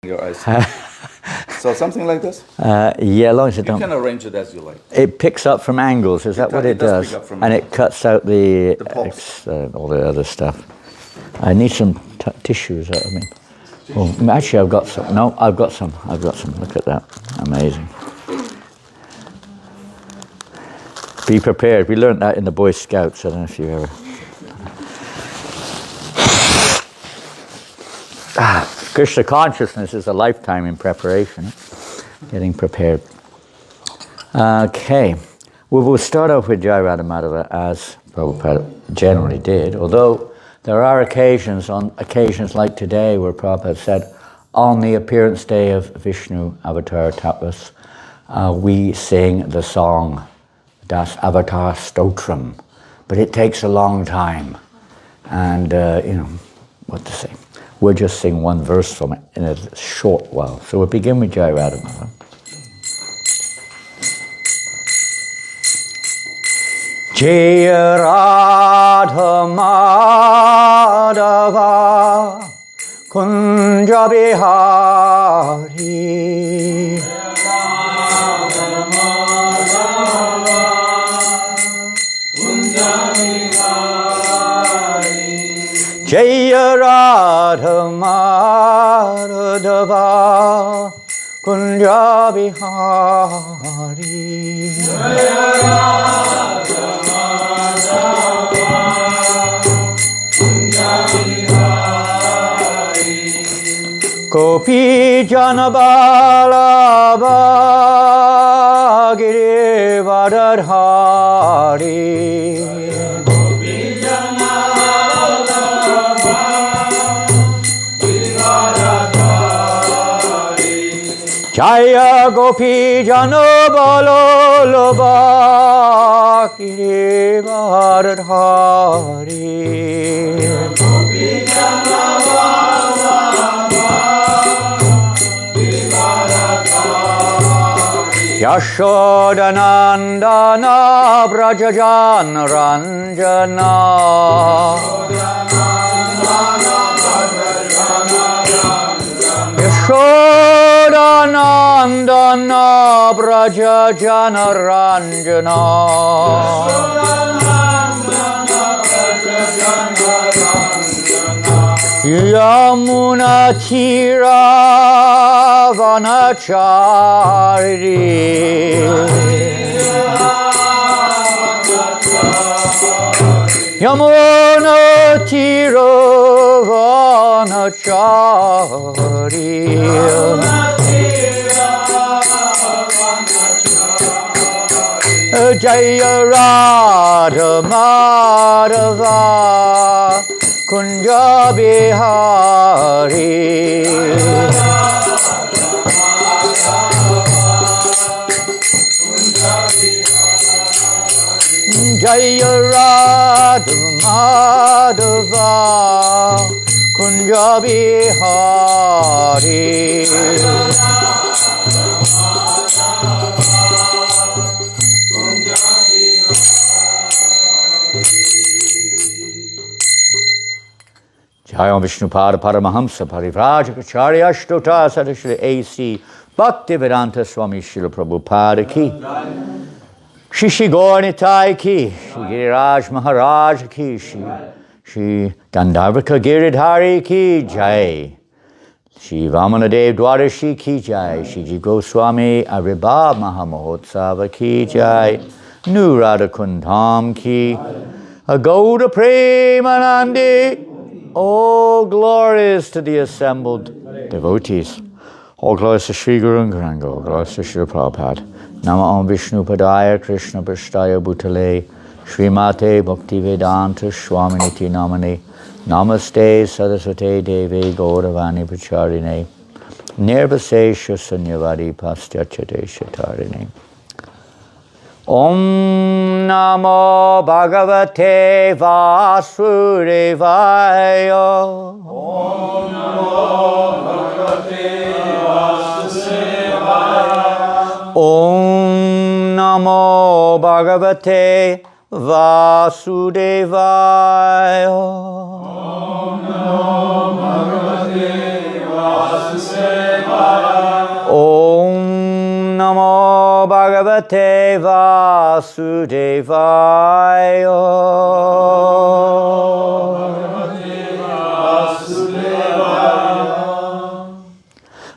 your eyes. So something like this? Yeah, as long as it You don't... can arrange it as you like. It picks up from angles, is that what it does? Pick up from and it cuts out the pulse. all the other stuff. I need some tissues, I mean. Oh, actually, I've got some. No, I've got some. Look at that. Amazing. Be prepared. We learned that in the Boy Scouts. I don't know if you ever... Krishna consciousness is a lifetime in preparation, getting prepared. Okay, well, we'll start off with Jai Radha Madhava as Prabhupada generally did, although there are occasions like today where Prabhupada said, on the appearance day of Vishnu Avatar Tapas, we sing the song Das Avatar Stotram, but it takes a long time, and what to say. We'll just sing one verse from it in a short while. So we'll begin with Jai Radha Madhava. Jai Radha Madhava Kunja Bihari Jaya Radha Madhava Kunja Bihari Jaya Radha Madhava Kunja Bihari Gopi Jana Balabha Girivardhari Jaya Gopi Jano Balo Loba Girivardhari Gopi Jano Balo Girivardhari Yashodanandana Brajajan Ranjana Yashodanandana Braja Jana Ranjana Yamuna Tira Vanachari Yamuna Tira Vanachari Jaya Radha Madhava Kunja Bihari Jaya Radha Madhava Kunja Bihari Jai Vishnupada Paramahamsa Parivrajacharya Ashtota Sadashri A.C. Bhaktivedanta Swami Srila Prabhupada ki Shri Gaurnitai ki Shri Giriraj Maharaj ki Shri Gandharvika Giridhari ki Jai Shri Vamanadeva Dwarashi ki Jai Shri Ji Goswami Aribab Mahamahotsava ki Jai Nu Radha Kundam ki Agoda Premanandi. All glories to the assembled devotees. All glories to Sri Guru and Gauranga. All glories to Sri Prabhupada. Nama Om Vishnu Padaya Krishna Prasthaya Bhutale Srimate Bhaktivedanta Swaminiti Namane Namaste Saraswate Deve Gauravani Pacharine Nirvasesha Sunyavadi Pastyachate Shatarine Om Namo Bhagavate Vasudevaya Om Namo Bhagavate Vasudevaya Om Namo Bhagavate Vasudevaya Om Namo Bhagavate Om Namo Bhagavate Vasudevaya.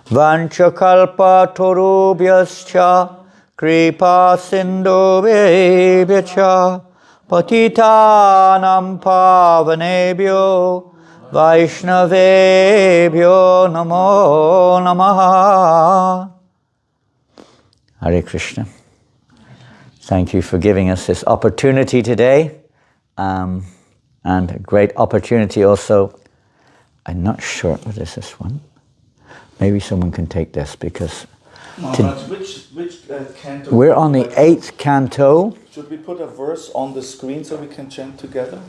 Vanchakalpa torubhyascha kripa sindhubhyascha patitanam pavanebhyo vaishnavebhyo namo namaha. Hare Krishna. Thank you for giving us this opportunity today, and a great opportunity also. I'm not sure what is this one. Maybe someone can take this because Which canto? we're on the 8th canto. Should we put a verse on the screen so we can chant together?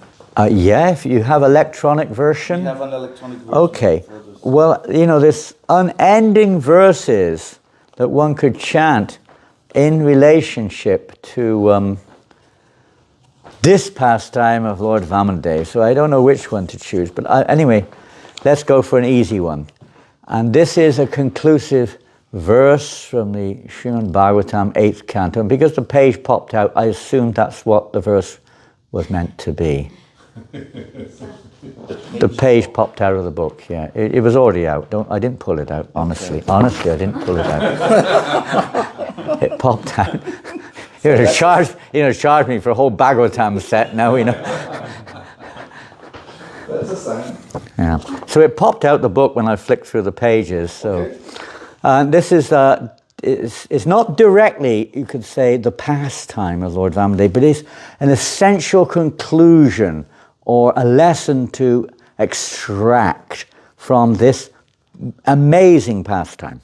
Yeah, if you have electronic version. We have an electronic version. Okay. Well, there's unending verses that one could chant in relationship to this pastime of Lord Vamanadeva. So I don't know which one to choose. But anyway, let's go for an easy one. And this is a conclusive verse from the Srimad Bhagavatam 8th canto. And because the page popped out, I assumed that's what the verse was meant to be. The page popped out of the book, yeah. It was already out. I didn't pull it out, honestly. Honestly, I didn't pull it out. It popped out. You're going to charge me for a whole Bhagavatam set now, That's a sign. Yeah. So it popped out the book when I flicked through the pages. So this is it's not directly, you could say, the pastime of Lord Vamanadeva, but it's an essential conclusion or a lesson to extract from this amazing pastime.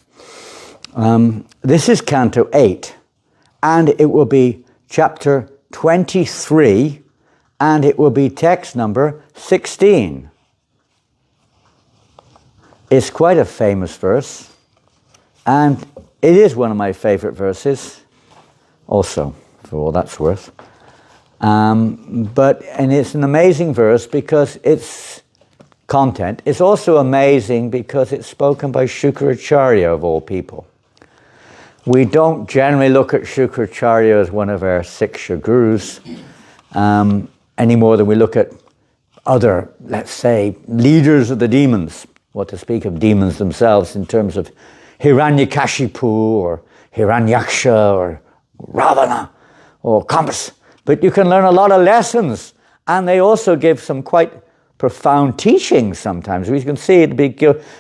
This is Canto 8, and it will be chapter 23, and it will be text number 16. It's quite a famous verse, and it is one of my favorite verses, also, for all that's worth. And it's an amazing verse because its content is also amazing because it's spoken by Shukracharya of all people. We don't generally look at Shukracharya as one of our Siksha gurus any more than we look at other, let's say, leaders of the demons, what to speak of demons themselves in terms of Hiranyakashipu or Hiranyaksha or Ravana or Kamsa. But you can learn a lot of lessons, and they also give some quite profound teachings sometimes. We can see it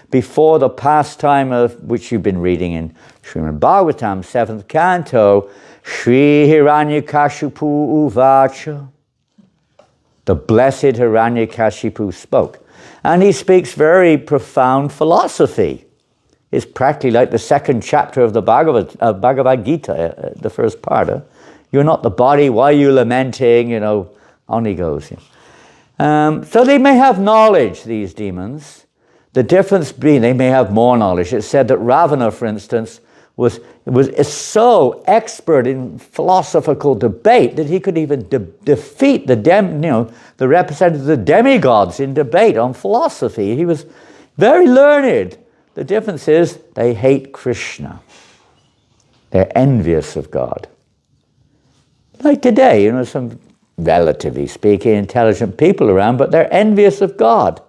before the pastime of which you've been reading in Srimad Bhagavatam, 7th canto, Shri Hiranyakashipu Uvacha. The blessed Hiranyakashipu spoke. And he speaks very profound philosophy. It's practically like the second chapter of the Bhagavad Gita, the first part. You're not the body, why are you lamenting? On he goes. So they may have knowledge, these demons. The difference being they may have more knowledge. It's said that Ravana, for instance, was so expert in philosophical debate that he could even defeat the representative of the demigods in debate on philosophy. He was very learned. The difference is they hate Krishna. They're envious of God. Like today, some relatively speaking intelligent people around, but they're envious of God.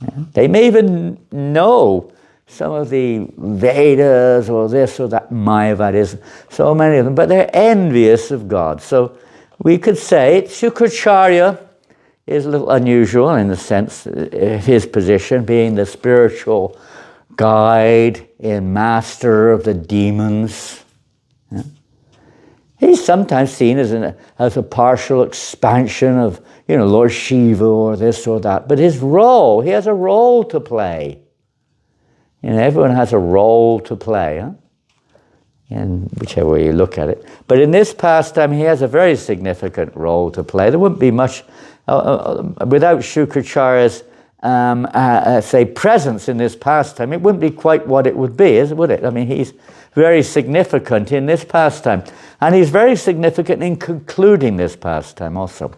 Yeah? They may even know some of the Vedas or this or that, Mayavadism, so many of them, but they're envious of God. So we could say Shukracharya is a little unusual in the sense of his position being the spiritual guide and master of the demons. Yeah? He's sometimes seen as a partial expansion of, Lord Shiva or this or that. But his role, he has a role to play. Everyone has a role to play, in whichever way you look at it. But in this pastime, he has a very significant role to play. There wouldn't be much, without Shukracharya's, say, presence in this pastime, it wouldn't be quite what it would be, would it? I mean, he's very significant in this pastime. And he's very significant in concluding this pastime also.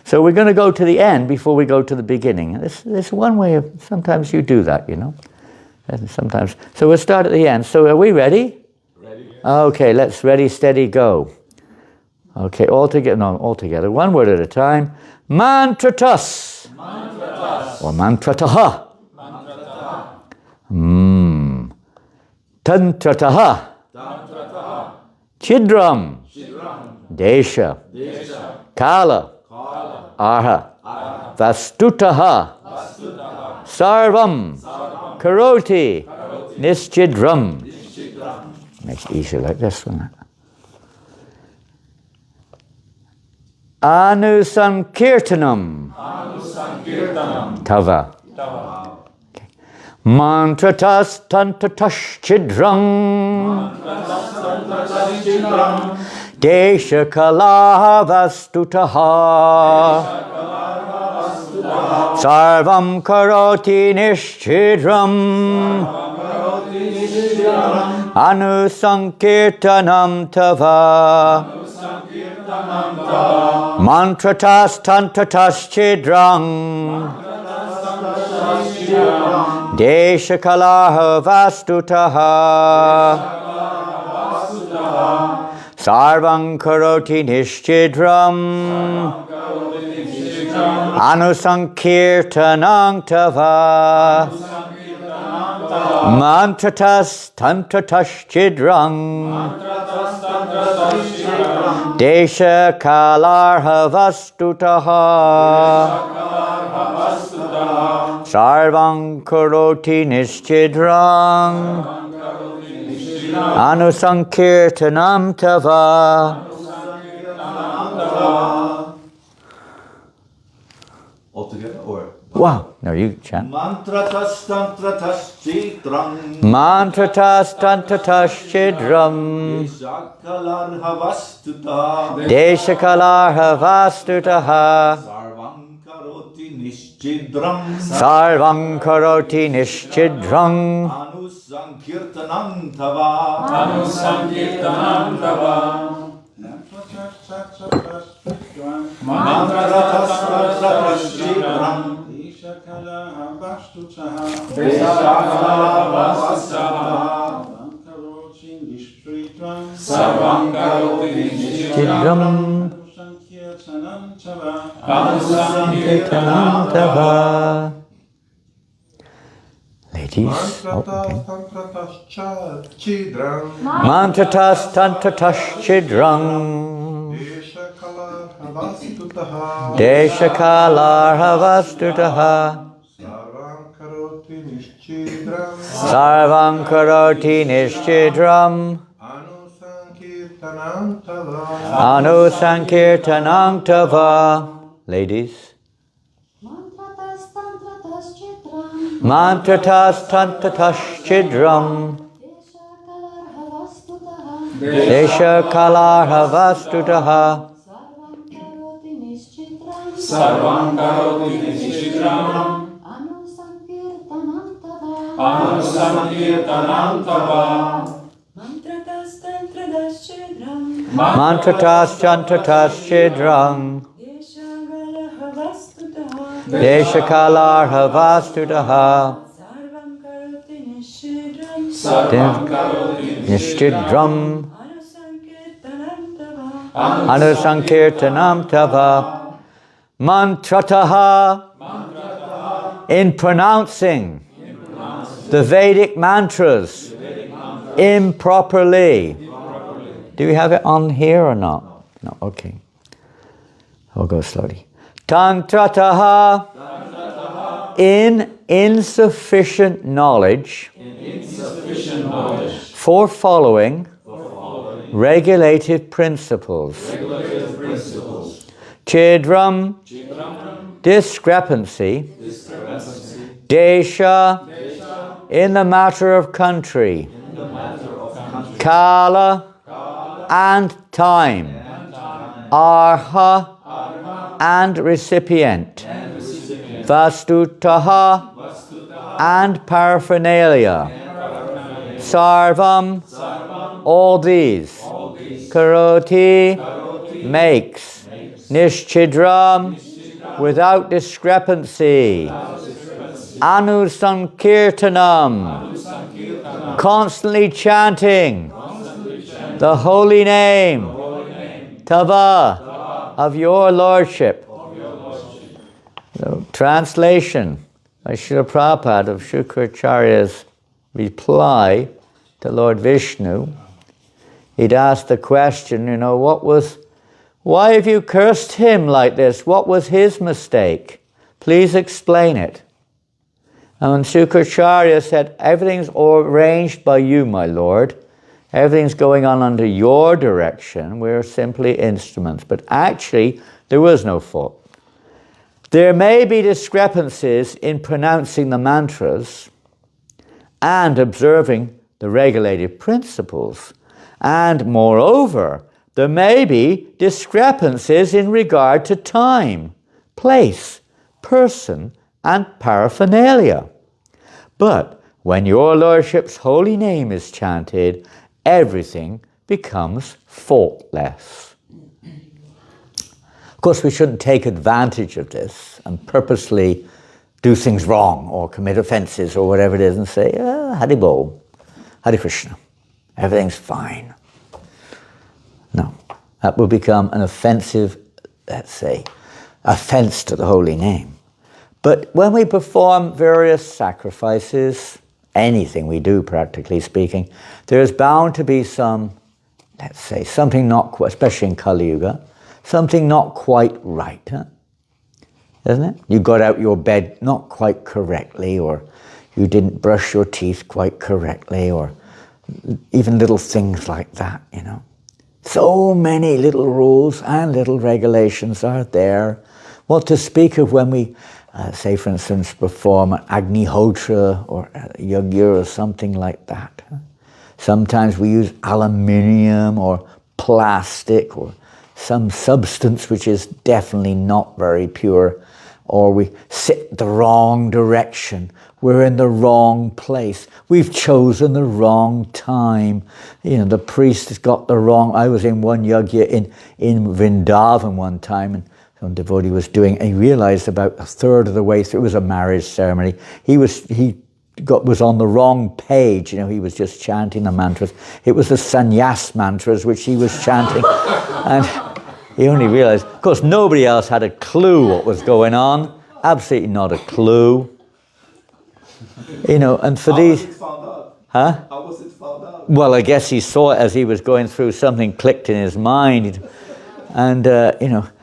So we're going to go to the end before we go to the beginning. This one way of, sometimes you do that, you know. And sometimes. So we'll start at the end. So are we ready? Ready. Okay, let's ready, steady, go. Okay, all together. One word at a time. Mantratas. Mantratas. Or mantrataha. Mantrataha. Tantrataha. Tantrataha. Chidram. Chidram. Desha. Desha. Kala. Kala. Arha. Arha. Vastutaha. Vastutaha. Sarvam. Sarvam. Karoti. Karoti. Nischidram. Nischidram. Makes it easier like this one. Anusankirtanam. Anusankirtanam. Tava. Tava. Mantratas tantatash chidram. Mantratas chidram. Desha kalaha vastutaha. Sarvam karoti nischidram. Anusankirtanam tava. Mantratas tantratas chidram. Desha kalaha vastutaha. Sarvam karoti nischidram. Anusankirtanam tava. Mantratas tantratas chidram. Desha kalarha vastutaha. Sarvam karoti nischidram. Anusankirtanam tava. All together or? Wow, now you chant. Mantratas tantratas chidram. Mantratas tantratas chidram. Shakalarha vastuta. Desha kalarha vastutaha. Sarvam karoti nischidram. Sarvam karoti nischidram. Anusankirtanam tava. Anusankirtanam tava. Mantratas tantratas chidram. Desha kalaha vastutaha. Sarvam karoti nischidram. Anusankirtanam tava. Ladies. Mantratas tantratas chidram. Desha kalarha vastutaha. Sarvam karoti nischidram. Anusankirtanam tava. Ladies. Mantratas tantratas chidram. Desha kalarha vastutaha. Sarvam karoti nischidram. Anusankirtanam tava. Mantratas tantratas chidram. Mantratas tantratas chidram. Desha kalarha vastutaha. Sarvam karoti nischidram. Sarvam karoti Nischidram. Anusankirtanam tava. Anusankirtanam tava. Mantrataha. In pronouncing the Vedic mantras improperly. Do we have it on here or not? No, okay. I'll go slowly. Tantrataha. In insufficient knowledge for following regulated principles. Chidram. Discrepancy. Desha. In the matter of country. Kala. And time. Arha. And recipient. Vastutaha. And paraphernalia. Sarvam. All these. Karoti. Makes. Nishchidram, without discrepancy. Anusankirtanam, constantly chanting the holy name, Tava, of your Lordship. So, translation by Srila Prabhupada of Shukracharya's reply to Lord Vishnu. He'd asked the question, why have you cursed him like this? What was his mistake? Please explain it. And Shukracharya said, everything's arranged by you, my Lord. Everything's going on under your direction. We're simply instruments. But actually, there was no fault. There may be discrepancies in pronouncing the mantras and observing the regulative principles. And moreover, there may be discrepancies in regard to time, place, person, and paraphernalia. But when your Lordship's holy name is chanted, everything becomes faultless. Of course, we shouldn't take advantage of this and purposely do things wrong or commit offenses or whatever it is and say, Hari Bol, Hare Krishna, everything's fine. No, that will become an offensive, offense to the holy name. But when we perform various sacrifices, anything we do, practically speaking, there's bound to be some, something not quite, especially in Kali Yuga, something not quite right, isn't it? You got out your bed not quite correctly, or you didn't brush your teeth quite correctly, or even little things like that, So many little rules and little regulations are there. What to speak of when we, say for instance, perform an Agnihotra or a Yagya or something like that. Sometimes we use aluminium or plastic or some substance which is definitely not very pure, or we sit the wrong direction. We're in the wrong place. We've chosen the wrong time. The priest has got the wrong... I was in one yagya in Vrindavan one time, and some devotee was doing, and he realized about a third of the way through, it was a marriage ceremony, he was on the wrong page. He was just chanting the mantras. It was the sannyas mantras which he was chanting. And he only realized, of course, nobody else had a clue what was going on. Absolutely not a clue. And for these... How was it found out? Huh? How was it found out? Well, I guess he saw it as he was going through. Something clicked in his mind. And,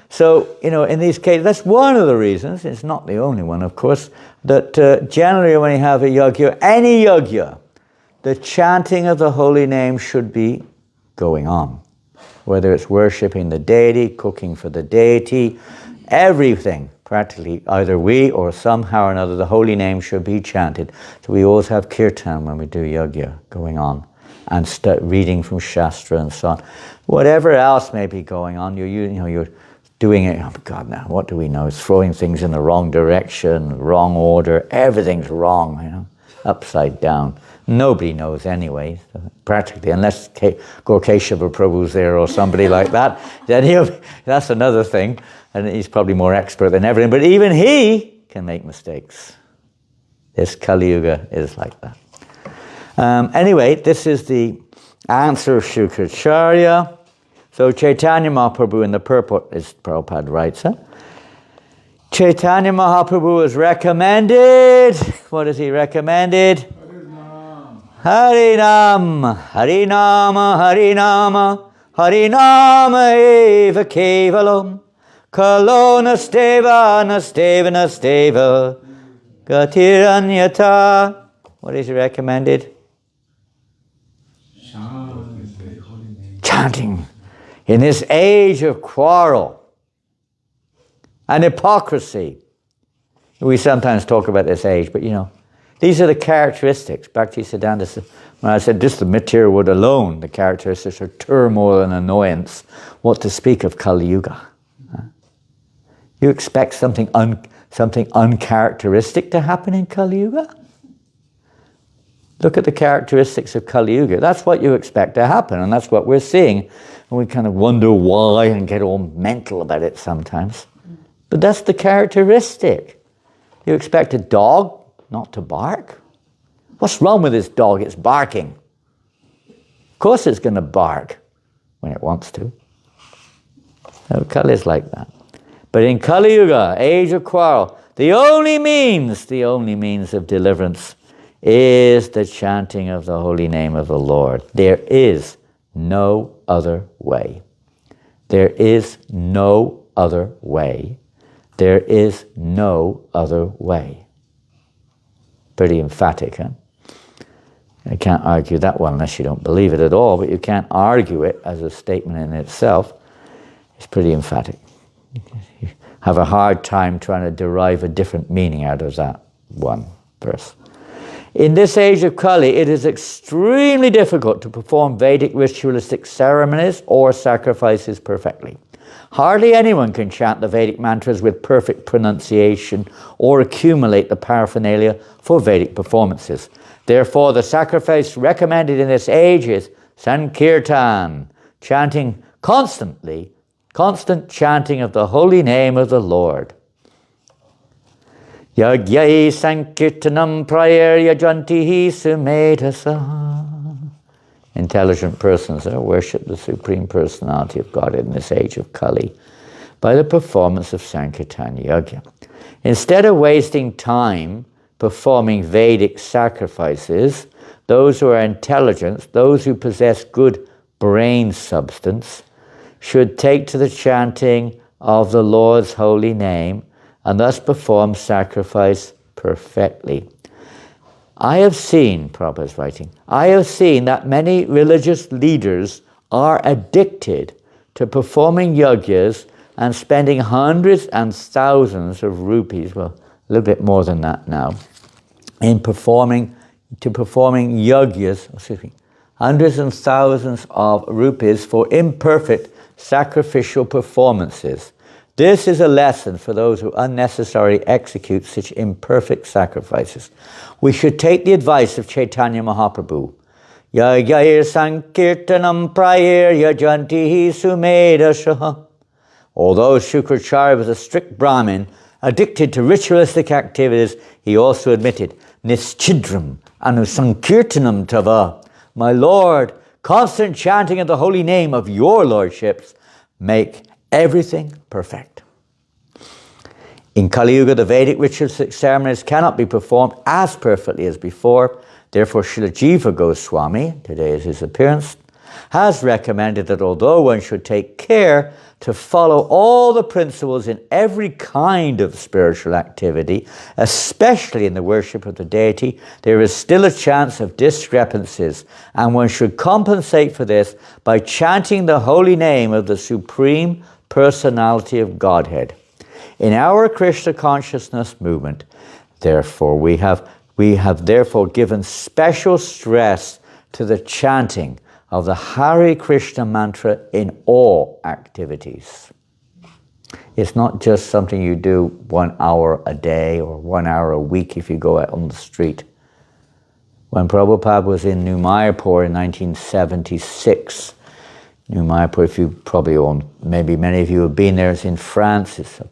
So, in these cases, that's one of the reasons, it's not the only one, of course, that generally when you have a yagya, any yagya, the chanting of the holy name should be going on. Whether it's worshipping the deity, cooking for the deity, everything, practically, either we or somehow or another, the holy name should be chanted. So we always have kirtan when we do yagya going on, and reading from Shastra and so on. Whatever else may be going on, you're doing it, oh God, now what do we know? It's throwing things in the wrong direction, wrong order, everything's wrong, upside down. Nobody knows anyway, practically, unless Gorkeshava Prabhu's there or somebody like that, then that's another thing, and he's probably more expert than everything, but even he can make mistakes. This Kali Yuga is like that. Anyway, this is the answer of Shukracharya. So Chaitanya Mahaprabhu in the purport, as Prabhupada writes, Chaitanya Mahaprabhu is recommended. What is he recommended? Harinam, Harinama, Harinama, Harinama eva kevalam, Kalo nasteva, nasteva, nasteva, gatiranyata. What is he recommended? Chanting. In this age of quarrel and hypocrisy, we sometimes talk about this age, but these are the characteristics. Bhaktisiddhanta, when I said just the material world alone, the characteristics are turmoil and annoyance. What to speak of Kali Yuga? You expect something uncharacteristic to happen in Kali Yuga? Look at the characteristics of Kali Yuga. That's what you expect to happen, and that's what we're seeing. And we kind of wonder why and get all mental about it sometimes. But that's the characteristic. You expect a dog not to bark? What's wrong with this dog? It's barking. Of course it's going to bark when it wants to. So Kali is like that. But in Kali Yuga, age of quarrel, the only means of deliverance is the chanting of the holy name of the Lord. There is no other way. There is no other way. There is no other way. Pretty emphatic, huh? I can't argue that one unless you don't believe it at all, but you can't argue it as a statement in itself. It's pretty emphatic. You have a hard time trying to derive a different meaning out of that one verse. In this age of Kali, it is extremely difficult to perform Vedic ritualistic ceremonies or sacrifices perfectly. Hardly anyone can chant the Vedic mantras with perfect pronunciation or accumulate the paraphernalia for Vedic performances. Therefore, the sacrifice recommended in this age is Sankirtan, chanting constantly, constant chanting of the holy name of the Lord. Yagyai Sankirtanam prayer yajantihi sumedasa. Intelligent persons worship the Supreme Personality of God in this age of Kali by the performance of Sankirtan Yajna. Instead of wasting time performing Vedic sacrifices, those who are intelligent, those who possess good brain substance, should take to the chanting of the Lord's holy name and thus perform sacrifice perfectly. I have seen, Prabhupada is writing, I have seen that many religious leaders are addicted to performing yajnas and spending hundreds and thousands of rupees, well, a little bit more than that now, in performing yajnas, hundreds and thousands of rupees for imperfect sacrificial performances. This is a lesson for those who unnecessarily execute such imperfect sacrifices. We should take the advice of Chaitanya Mahaprabhu. Yajayir Sankirtanam prayer yajantihi sumedasha. Although Shukracharya was a strict Brahmin, addicted to ritualistic activities, he also admitted, Nischidram anu Sankirtanam tava. My Lord, constant chanting of the holy name of your lordships make everything perfect. In Kali Yuga, the Vedic ritualistic ceremonies cannot be performed as perfectly as before. Therefore, Srila Jiva Goswami, today is his appearance, has recommended that although one should take care to follow all the principles in every kind of spiritual activity, especially in the worship of the deity, there is still a chance of discrepancies, and one should compensate for this by chanting the holy name of the Supreme Personality of Godhead. In our Krishna consciousness movement, therefore, we have therefore given special stress to the chanting of the Hare Krishna mantra in all activities. It's not just something you do 1 hour a day or 1 hour a week if you go out on the street. When Prabhupada was in New Mayapur in 1976, New Mayapur, if you probably own, maybe many of you have been there, it's in France. It's a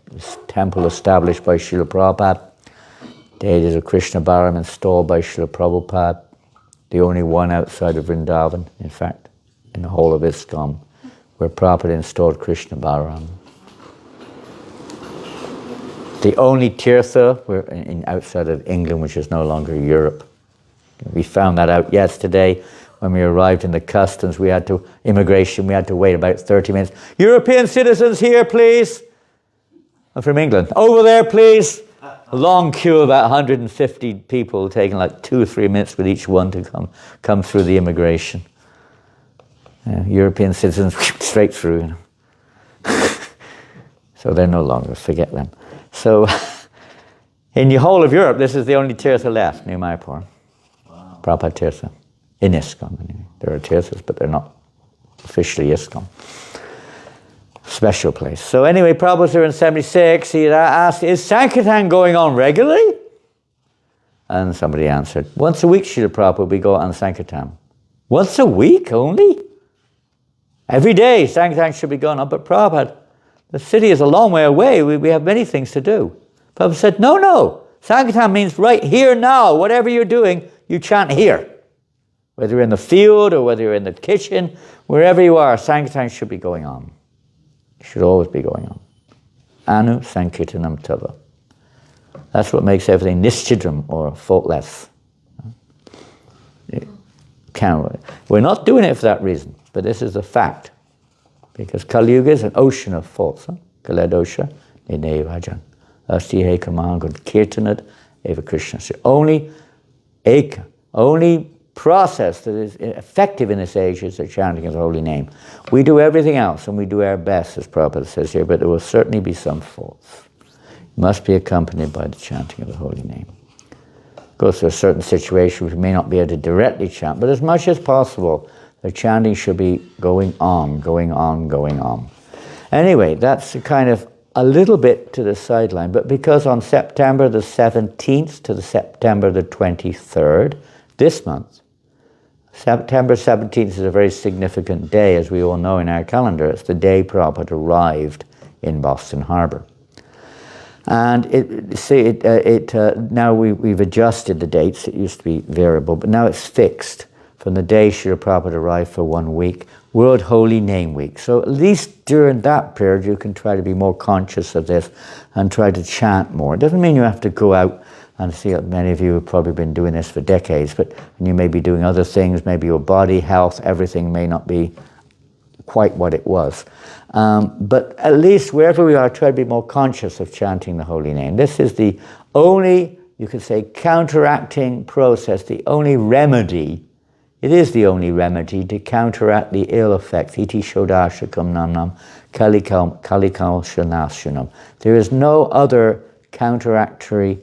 temple established by Srila Prabhupada. There's a Krishna Bharam installed by Srila Prabhupada, the only one outside of Vrindavan, in fact, in the whole of ISKCON, where Prabhupada installed Krishna Bharam. The only tirtha outside of England, which is no longer Europe. We found that out yesterday. When we arrived in the customs, we had to wait about 30 minutes. European citizens here, please. I'm from England. Over there, please. A long queue, about 150 people, taking like 2 or 3 minutes with each one to come through the immigration. European citizens, straight through. So they're no longer, forget them. So in the whole of Europe, this is the only tirtha left, New Mayapur. Wow. Prabhupada tirtha. In ISKCON, anyway. There are tirthas, but they're not officially ISKCON. Special place. So anyway, Prabhupada was there in 76. He asked, is Sankirtan going on regularly? And somebody answered, once a week, Srila Prabhupada, we go on Sankirtan. Once a week only? Every day Sankirtan should be going on, but Prabhupada, the city is a long way away, we have many things to do. Prabhupada said, no, Sankirtan means right here now, whatever you're doing, you chant here. Whether you're in the field or whether you're in the kitchen, wherever you are, Sankirtan should be going on. It should always be going on. Anu Sankirtanam Tava. That's what makes everything nischidram, or faultless. We're not doing it for that reason, but this is a fact. Because Kali Yuga is an ocean of faults. Kaladosha, Ninevajan. Asti Hekamangad Kirtanad Eva Krishna. Only process that is effective in this age is the chanting of the holy name. We do everything else, and we do our best, as Prabhupada says here, but there will certainly be some faults. Must be accompanied by the chanting of the holy name. Of course, there are certain situations we may not be able to directly chant, but as much as possible, the chanting should be going on. Anyway, that's kind of a little bit to the sideline, but because on September the 17th to the September the 23rd, this month, September 17th is a very significant day, as we all know in our calendar. It's the day Prabhupada arrived in Boston Harbor. And now we've adjusted the dates. It used to be variable, but now it's fixed from the day Srila Prabhupada arrived for 1 week, World Holy Name Week. So at least during that period, you can try to be more conscious of this and try to chant more. It doesn't mean you have to go out and see, many of you have probably been doing this for decades, but you may be doing other things, maybe your body, health, everything may not be quite what it was. But at least wherever we are, try to be more conscious of chanting the holy name. This is the only, you could say, counteracting process, the only remedy. It is the only remedy to counteract the ill effects. Iti shodashakam nanam kalikal shanashanam. There is no other counteractory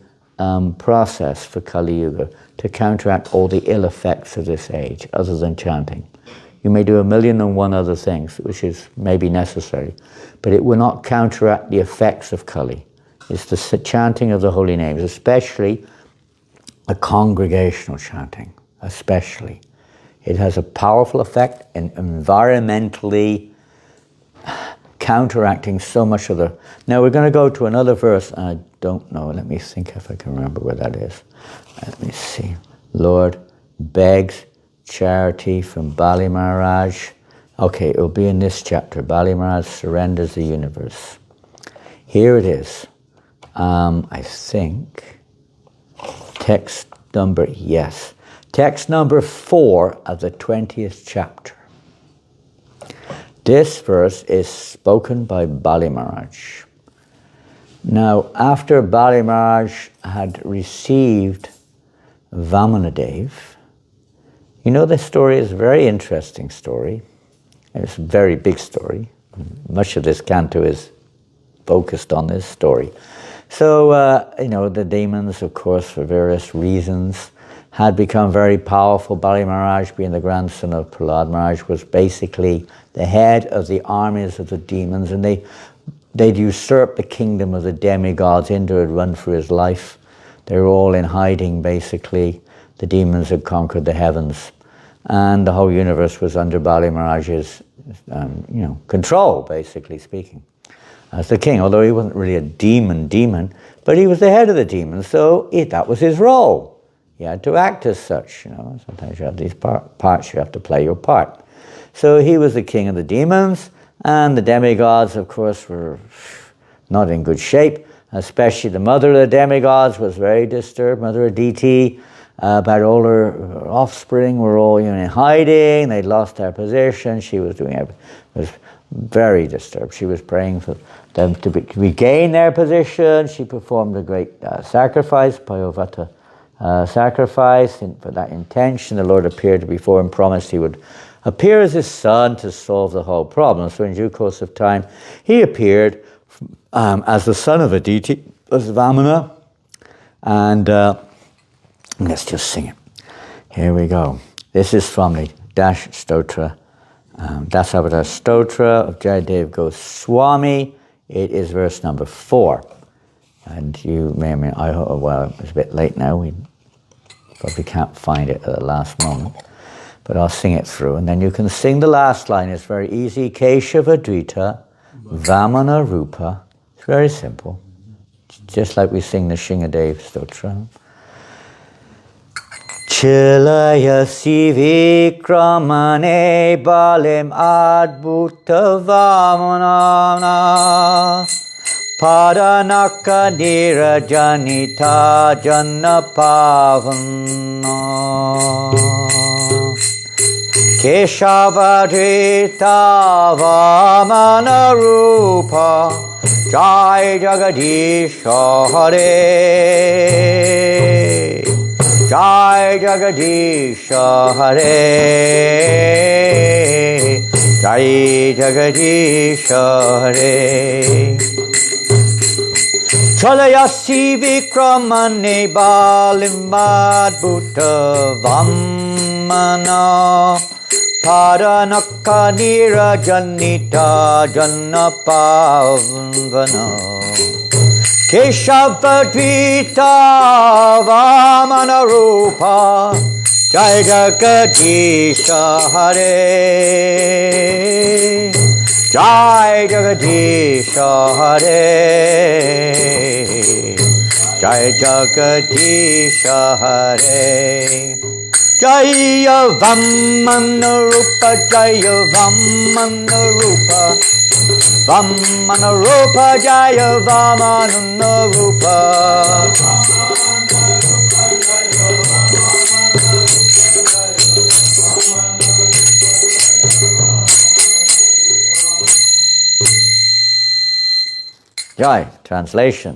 process for Kali Yuga to counteract all the ill effects of this age, other than chanting. You may do 1,000,001 other things, which is maybe necessary, but it will not counteract the effects of Kali. It's the chanting of the holy names, especially a congregational chanting, especially. It has a powerful effect in environmentally counteracting so much of the... Now we're going to go to another verse, and I don't know, let me think if I can remember where that is. Let me see. Lord begs charity from Bali Maharaj. Okay, it will be in this chapter. Bali Maharaj surrenders the universe. Here it is. I think text number, yes. Text number 4 of the 20th chapter. This verse is spoken by Bali Maharaj. Now, after Bali Maharaj had received Vamanadeva, you know, this story is a very interesting story. It's a very big story. Much of this canto is focused on this story. So, you know, the demons, of course, for various reasons, had become very powerful. Bali Maharaj, being the grandson of Prahlad Maharaj, was basically the head of the armies of the demons, and they'd usurped the kingdom of the demigods. Indra had run for his life. They were all in hiding, basically. The demons had conquered the heavens, and the whole universe was under Bali Maharaj's control, basically speaking, as the king, although he wasn't really a demon, but he was the head of the demons, so that was his role. He had to act as such, you know. Sometimes you have these parts, you have to play your part. So he was the king of the demons, and the demigods, of course, were not in good shape, especially the mother of the demigods was very disturbed, Mother Aditi, about all her offspring were all in hiding, they'd lost their position, she was was very disturbed. She was praying for them to regain their position. She performed a great sacrifice, Payovata sacrifice, for that intention. The Lord appeared before him, promised he would appear as his son to solve the whole problem. So in due course of time, he appeared as the son of Aditi, as Vamana, and let's just sing it. Here we go. This is from the Dash Stotra, Dasavatar Stotra of Jayadev Goswami. It is verse number 4. And you may, well, it's a bit late now. We Probably can't find it at the last moment. But I'll sing it through, and then you can sing the last line. It's very easy. Keshava Dvita, Vamana Rupa. It's very simple. Just like we sing the Shingadev Stotra. Chilaya Sivikramane Balim Adbhuta Vamanana Padanaka Nirajanita Janna Pavana Keshavadrita Vamana Rupa Jai Jagadisha Hare Jai Jagadisha Hare Jai Jagadisha Hare Chalayasi Vikramane Balimad Bhuta Vamana Padanaka Nirajanita Janna Pavana Keshavadvita Vamana Rupa Jai Jagadisha Hare Jai Jagadisha Hare Jai Jagadisha Hare Jaya Vamana Rupa Jaya Vamana Rupa Vamana Rupa Jaya Vamana Rupa Jai, translation.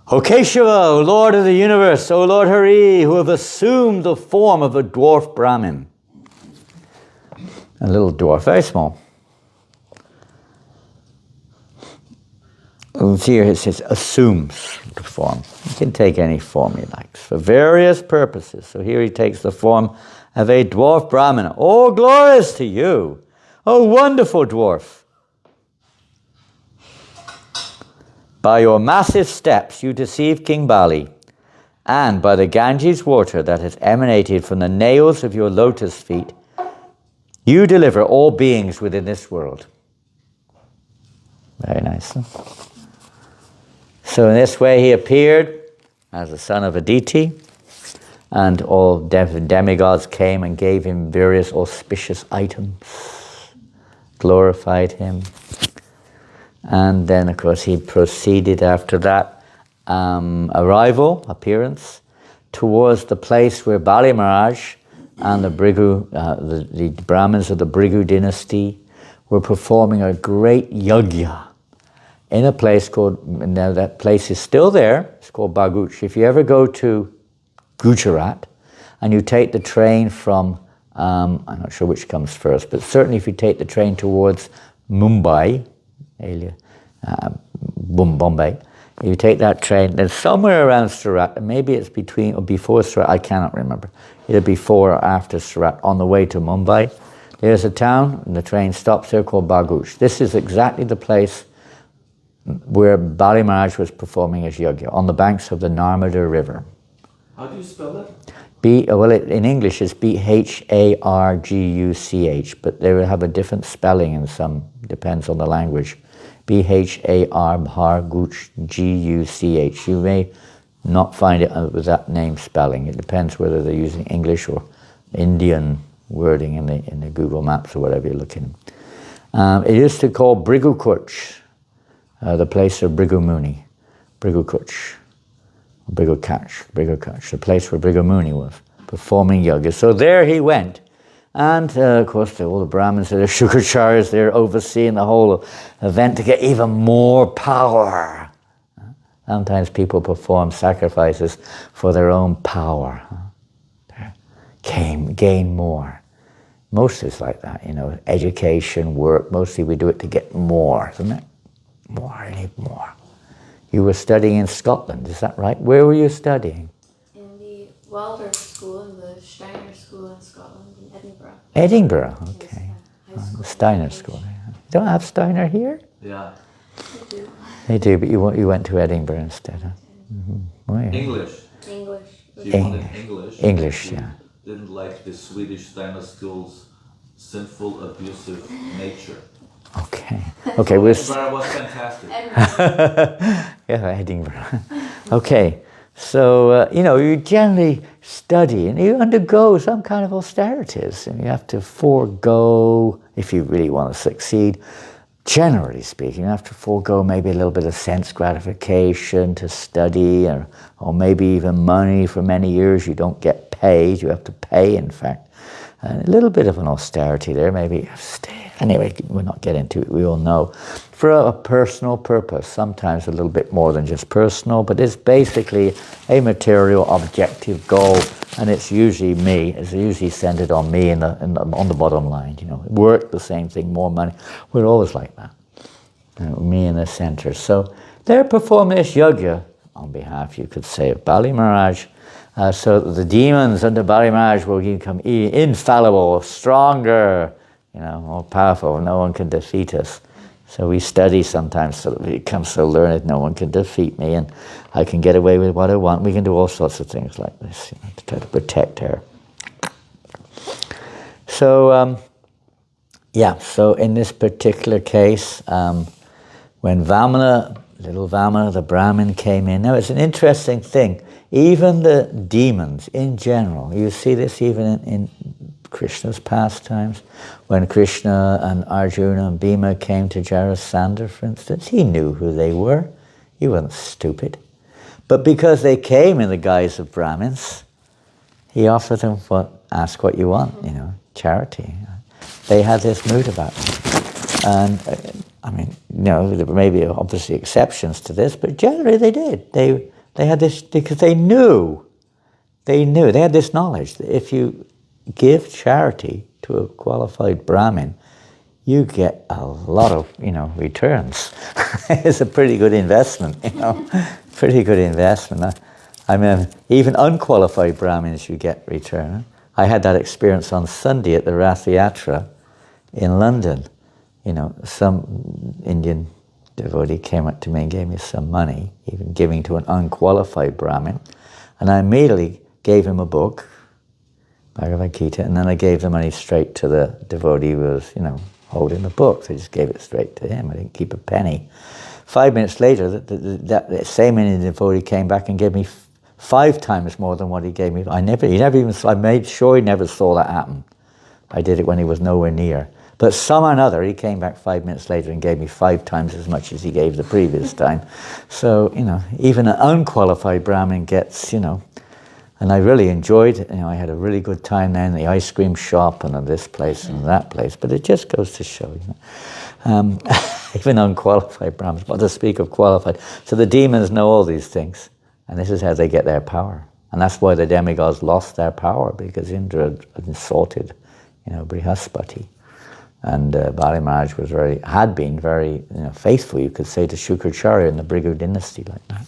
O Keshava, O Lord of the universe, O Lord Hari, who have assumed the form of a dwarf Brahmin. A little dwarf, very small. Here it says assumes the form. He can take any form he likes for various purposes. So here he takes the form of a dwarf Brahmana. Oh, glorious to you! Oh, wonderful dwarf! By your massive steps you deceive King Bali, and by the Ganges water that has emanated from the nails of your lotus feet, you deliver all beings within this world. Very nice. Huh? So in this way he appeared as the son of Aditi, and all demigods came and gave him various auspicious items, glorified him. And then, of course, he proceeded after that appearance, towards the place where Bali Maharaj and the Bhrigu, the Brahmins of the Bhrigu dynasty were performing a great yajna in a place called, now that place is still there, it's called Baguch. If you ever go to Gujarat and you take the train from, I'm not sure which comes first, but certainly if you take the train towards Mumbai, Bombay, you take that train, then somewhere around Surat, maybe it's between or before Surat, I cannot remember, either before or after Surat, on the way to Mumbai, there's a town, and the train stops there, called Baguch. This is exactly the place where Bali Maharaj was performing his yajna, on the banks of the Narmada River. How do you spell that? In English it's Bharguch, but they will have a different spelling in some, depends on the language. Bharguch. You may not find it with that name spelling. It depends whether they're using English or Indian wording in the Google Maps or whatever you're looking at. It used to call Brigukuch, the place of Bhrigu Muni, Brigukuch. Brigukach, the place where Bhrigu Muni was performing yoga. So there he went. And of course, all the Brahmins, the Shukacharyas, they're overseeing the whole event to get even more power. Sometimes people perform sacrifices for their own power. Gain more. Most is like that, education, work, mostly we do it to get more, isn't it? More, I need more. You were studying in Scotland, is that right? Where were you studying? In the Waldorf School, in the Steiner School in Scotland, in Edinburgh. Edinburgh, okay. The Steiner School. You don't have Steiner here? Yeah. I do. They do, but you went to Edinburgh instead, huh? Oh, yeah. English. English. She wanted English. English, She yeah. didn't like the Swedish Steiner School's sinful, abusive nature. Okay. Okay, we're... Edinburgh was fantastic. Yeah, Edinburgh. Okay, so, you generally study and you undergo some kind of austerities, and you have to forego, if you really want to succeed, generally speaking, you have to forego maybe a little bit of sense gratification to study, or maybe even money. For many years you don't get paid, you have to pay, in fact. And a little bit of an austerity there, maybe. Anyway, we'll not get into it, we all know. For a personal purpose, sometimes a little bit more than just personal, but it's basically a material objective goal, and it's usually me. It's usually centered on me on the bottom line. Work, the same thing, more money. We're always like that. Me in the center. So they're performing this yajna on behalf, you could say, of Bali Maharaj, so that the demons under Bali Maharaj will become infallible, stronger, more powerful. No one can defeat us. So we study sometimes so that we become so learned, no one can defeat me, and I can get away with what I want. We can do all sorts of things like this, to try to protect her. So, so in this particular case, when little Vamana, the Brahmin, came in, now it's an interesting thing. Even the demons in general, you see this even in Krishna's pastimes, when Krishna and Arjuna and Bhima came to Jarasandha, for instance, he knew who they were. He wasn't stupid. But because they came in the guise of Brahmins, he offered them ask what you want, charity. They had this mood about them. And there may be obviously exceptions to this, but generally they did. They had this because they had this knowledge that if you give charity to a qualified Brahmin, you get a lot of, returns. It's a pretty good investment, pretty good investment. Even unqualified Brahmins, you get return. I had that experience on Sunday at the Rath Yatra in London. Some Indian devotee came up to me and gave me some money, even giving to an unqualified Brahmin, and I immediately gave him a book, Bhagavad Gita, and then I gave the money straight to the devotee who was, holding the book. So I just gave it straight to him. I didn't keep a penny. 5 minutes later, that same Indian devotee came back and gave me 5 times more than what he gave me. I made sure he never saw that happen. I did it when he was nowhere near. But somehow or another, he came back 5 minutes later and gave me 5 times as much as he gave the previous time. So, even an unqualified Brahmin gets, and I really enjoyed it. I had a really good time there in the ice cream shop and in this place and that place. But it just goes to show, even unqualified Brahmins, what to speak of qualified. So the demons know all these things, and this is how they get their power. And that's why the demigods lost their power, because Indra had insulted, Brihaspati. And Bali Maharaj had been very faithful, you could say, to Shukracharya in the Bhrigu dynasty like that.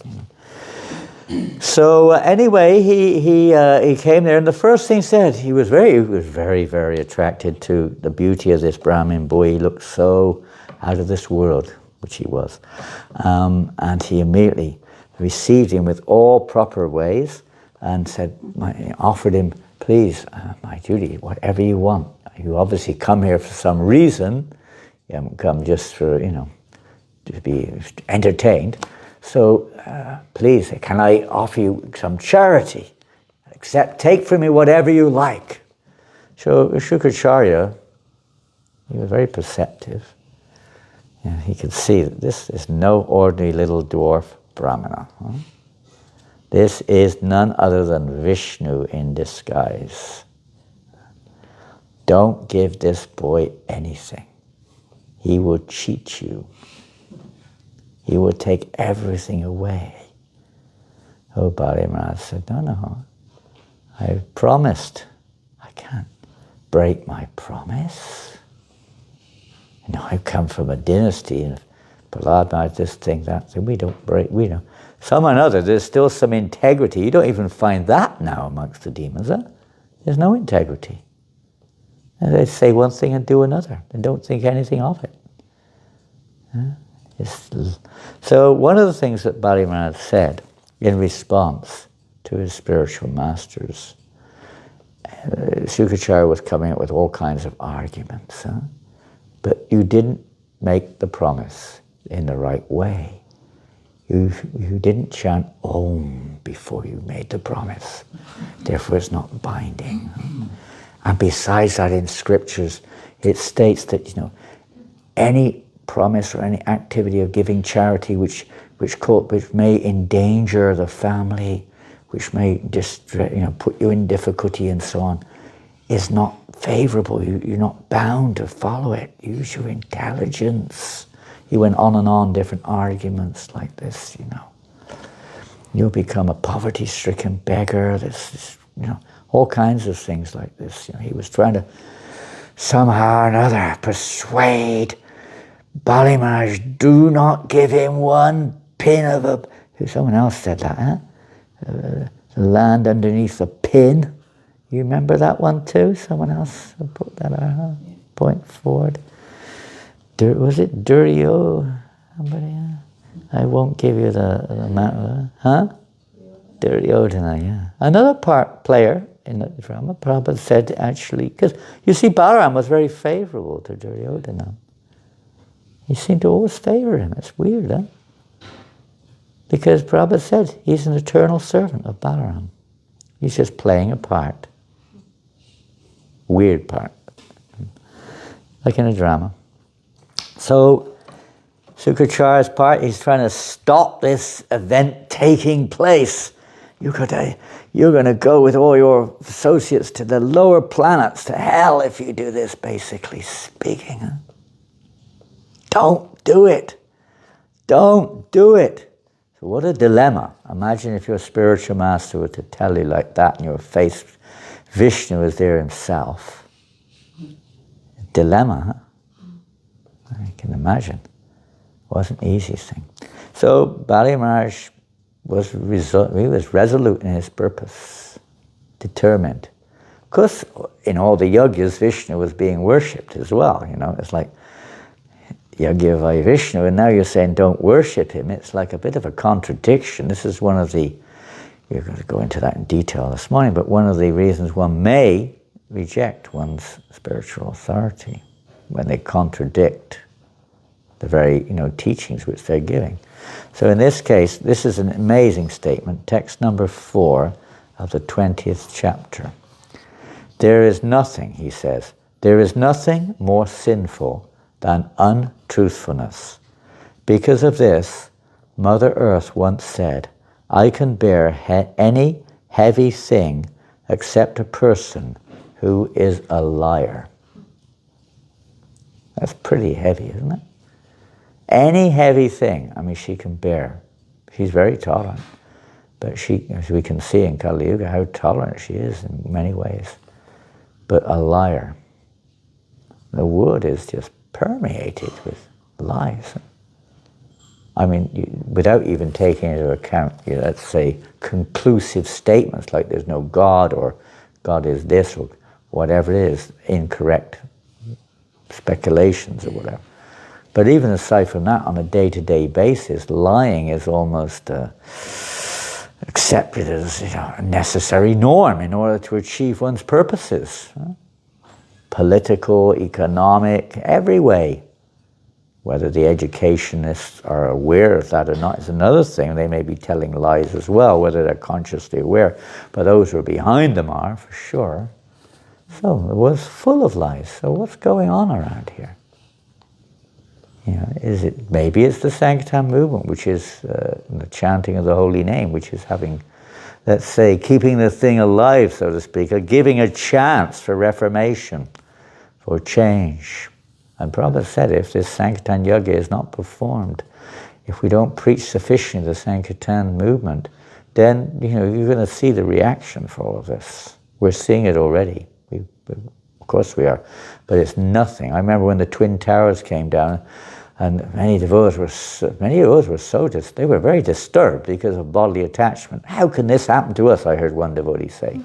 So anyway, he came there, and the first thing he said, he was very, very attracted to the beauty of this Brahmin boy. He looked so out of this world, which he was, and he immediately received him with all proper ways, and offered him, please, my duty, whatever you want. You obviously come here for some reason. You haven't come just for to be entertained. So please, can I offer you some charity? Take from me whatever you like. So Shukracharya, he was very perceptive. He could see that this is no ordinary little dwarf Brahmana. This is none other than Vishnu in disguise. Don't give this boy anything. He will cheat you. He will take everything away. Oh, Bali Maharaj said, no, I've promised. I can't break my promise. I've come from a dynasty, and Prahlad Maharaj, this thing, that thing, we don't. Somehow or another, there's still some integrity. You don't even find that now amongst the demons, huh? There's no integrity. And they say one thing and do another. They don't think anything of it. So one of the things that Bali Maharaj said in response to his spiritual masters, Shukracharya was coming up with all kinds of arguments, but you didn't make the promise in the right way. You didn't chant Om before you made the promise. Therefore it's not binding. And besides that, in scriptures it states that, any promise or any activity of giving charity which may endanger the family, which may just put you in difficulty and so on, is not favorable. You're not bound to follow it. Use your intelligence. He went on and on, different arguments like this, You'll become a poverty-stricken beggar. This, all kinds of things like this. He was trying to somehow or another persuade Bali Maharaj, do not give him one pin of a... Someone else said that, huh? The land underneath the pin. You remember that one too? Someone else put that point forward. Was it Durio? Somebody? I won't give you the matter. Huh? Duryodhana, yeah. Another player in the drama, Prabhupada said actually, because you see Balaram was very favorable to Duryodhana. He seemed to always favor him. It's weird, huh? Because Prabhupada said he's an eternal servant of Balaram. He's just playing a part. Weird part. Like in a drama. So, Shukracharya's part, he's trying to stop this event taking place. You're going to go with all your associates to the lower planets, to hell, if you do this, basically speaking. Huh? Don't do it. Don't do it. So what a dilemma. Imagine if your spiritual master were to tell you like that in your face. Vishnu is there himself. Dilemma, huh? I can imagine. Wasn't the easiest thing. So Bali Maharaj was resolute in his purpose, determined. Of course, in all the yagyas, Vishnu was being worshipped as well. It's like Yagya by Vishnu, and now you're saying don't worship him. It's like a bit of a contradiction. This is one of the, you're going to go into that in detail this morning, but one of the reasons one may reject one's spiritual authority when they contradict the very teachings which they're giving. So in this case, this is an amazing statement, text number 4 of the 20th chapter. There is nothing, he says, there is nothing more sinful than untruthfulness. Because of this, Mother Earth once said, I can bear any heavy thing except a person who is a liar. That's pretty heavy, isn't it? Any heavy thing, she can bear. She's very tolerant. But she, as we can see in Kali Yuga, how tolerant she is in many ways. But a liar. The wood is just permeated with lies. Without even taking into account, let's say, conclusive statements like there's no God or God is this or whatever it is, incorrect speculations or whatever. But even aside from that, on a day-to-day basis, lying is almost accepted as a necessary norm in order to achieve one's purposes. Political, economic, every way. Whether the educationists are aware of that or not is another thing. They may be telling lies as well, whether they're consciously aware. But those who are behind them are, for sure. So it was full of lies. So what's going on around here? Maybe it's the Sankirtan movement, which is the chanting of the holy name, which is having, let's say, keeping the thing alive, so to speak, or giving a chance for reformation, for change. And Prabhupada said, if this Sankirtan Yoga is not performed, if we don't preach sufficiently the Sankirtan movement, then you're going to see the reaction for all of this. We're seeing it already. Of course we are. But it's nothing. I remember when the Twin Towers came down, and many devotees were they were very disturbed because of bodily attachment. How can this happen to us? I heard one devotee say.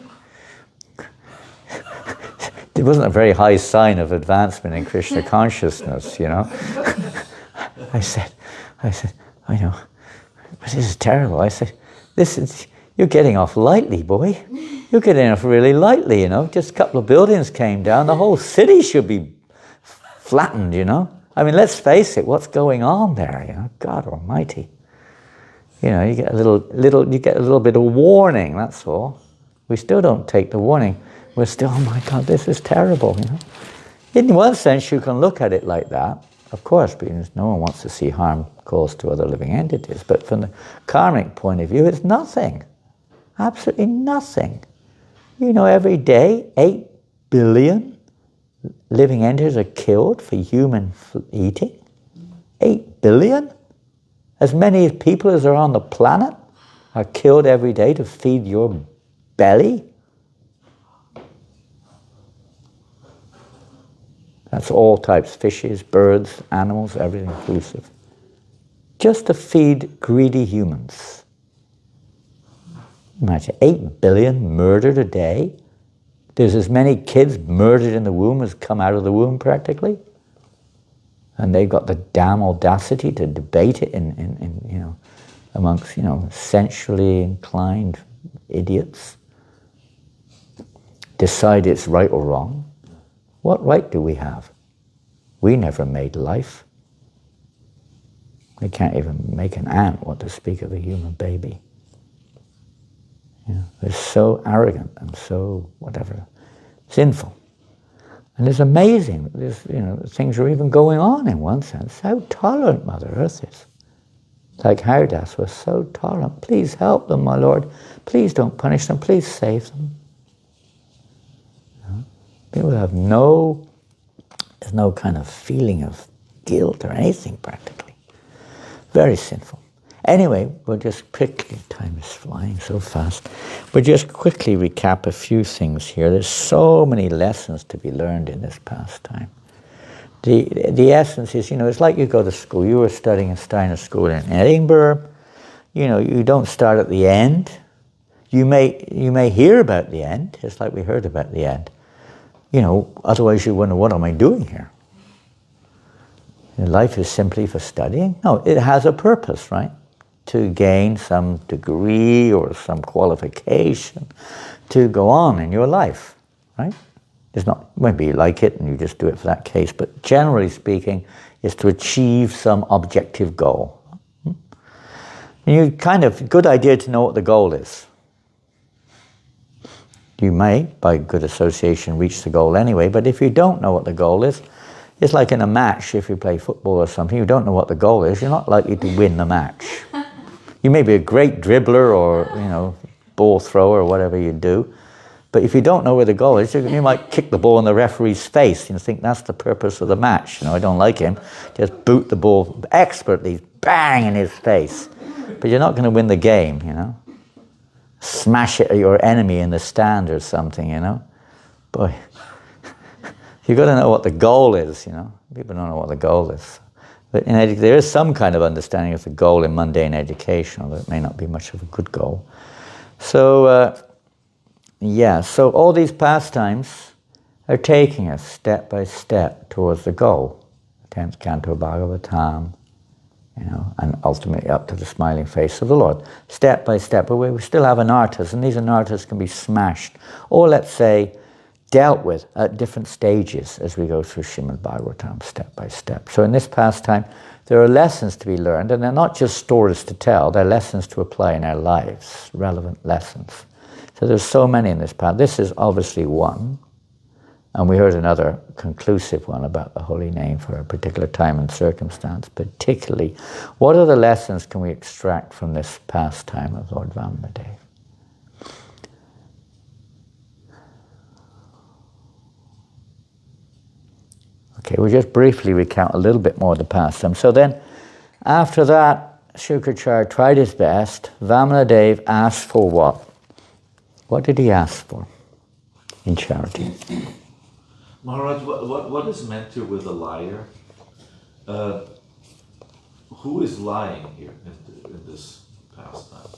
It wasn't a very high sign of advancement in Krishna consciousness, I said, I said, I know, but this is terrible. I said, you're getting off lightly, boy. You're getting off really lightly, you know. Just a couple of buildings came down. The whole city should be flattened, you know. I mean, let's face it, what's going on there, you know? God almighty. You know, you get a little bit of warning, that's all. We still don't take the warning. We're still, oh my God, this is terrible, you know. In one sense, you can look at it like that, of course, because no one wants to see harm caused to other living entities. But from the karmic point of view, it's nothing. Absolutely nothing. You know, every day, 8 billion living entities are killed for human eating. 8 billion? As many people as are on the planet are killed every day to feed your belly. That's all types, fishes, birds, animals, everything inclusive. Just to feed greedy humans. Imagine, 8 billion murdered a day. There's as many kids murdered in the womb as come out of the womb practically. And they've got the damn audacity to debate it in you know, amongst, you know, sensually inclined idiots. Decide it's right or wrong. What right do we have? We never made life. We can't even make an ant, what to speak of a human baby. You know, they're so arrogant and so whatever, sinful. And it's amazing that there's, you know, things are even going on in one sense. How tolerant Mother Earth is. Like Haridas was so tolerant. Please help them, my Lord. Please don't punish them. Please save them. You know? People have there's no kind of feeling of guilt or anything practically. Very sinful. Anyway, we'll just quickly, time is flying so fast, we'll just quickly recap a few things here. There's so many lessons to be learned in this pastime. The essence is, you know, it's like you go to school. You were studying in Steiner School in Edinburgh. You know, you don't start at the end. You may hear about the end, just like we heard about the end. You know, otherwise you wonder, what am I doing here? Life is simply for studying? No, it has a purpose, right? To gain some degree or some qualification to go on in your life, right? It's not, maybe you like it and you just do it for that case, but generally speaking, it's to achieve some objective goal. And good idea to know what the goal is. You may, by good association, reach the goal anyway, but if you don't know what the goal is, it's like in a match, if you play football or something, you don't know what the goal is, you're not likely to win the match. You may be a great dribbler or, you know, ball thrower or whatever you do, but if you don't know where the goal is, you might kick the ball in the referee's face and think that's the purpose of the match. You know, I don't like him. Just boot the ball expertly, bang in his face. But you're not going to win the game, you know. Smash it at your enemy in the stand or something, you know. Boy, you've got to know what the goal is, you know. People don't know what the goal is. But there is some kind of understanding of the goal in mundane education, although it may not be much of a good goal. So, so all these pastimes are taking us step by step towards the goal. 10th Canto Bhagavatam, you know, and ultimately up to the smiling face of the Lord. Step by step, but we still have anarthas, and these anarthas can be smashed, or let's say, dealt with at different stages as we go through Srimad Bhagavatam step by step. So in this pastime, there are lessons to be learned, and they're not just stories to tell, they're lessons to apply in our lives, relevant lessons. So there's so many in this path. This is obviously one, and we heard another conclusive one about the holy name for a particular time and circumstance, particularly, what are the lessons can we extract from this pastime of Lord Vamanadeva? Okay, we'll just briefly recount a little bit more of the pastime. So then, after that, Shukracharya tried his best. Vamanadeva asked for what? What did he ask for in charity? Maharaj, what is meant here with a liar? Who is lying here in this pastime?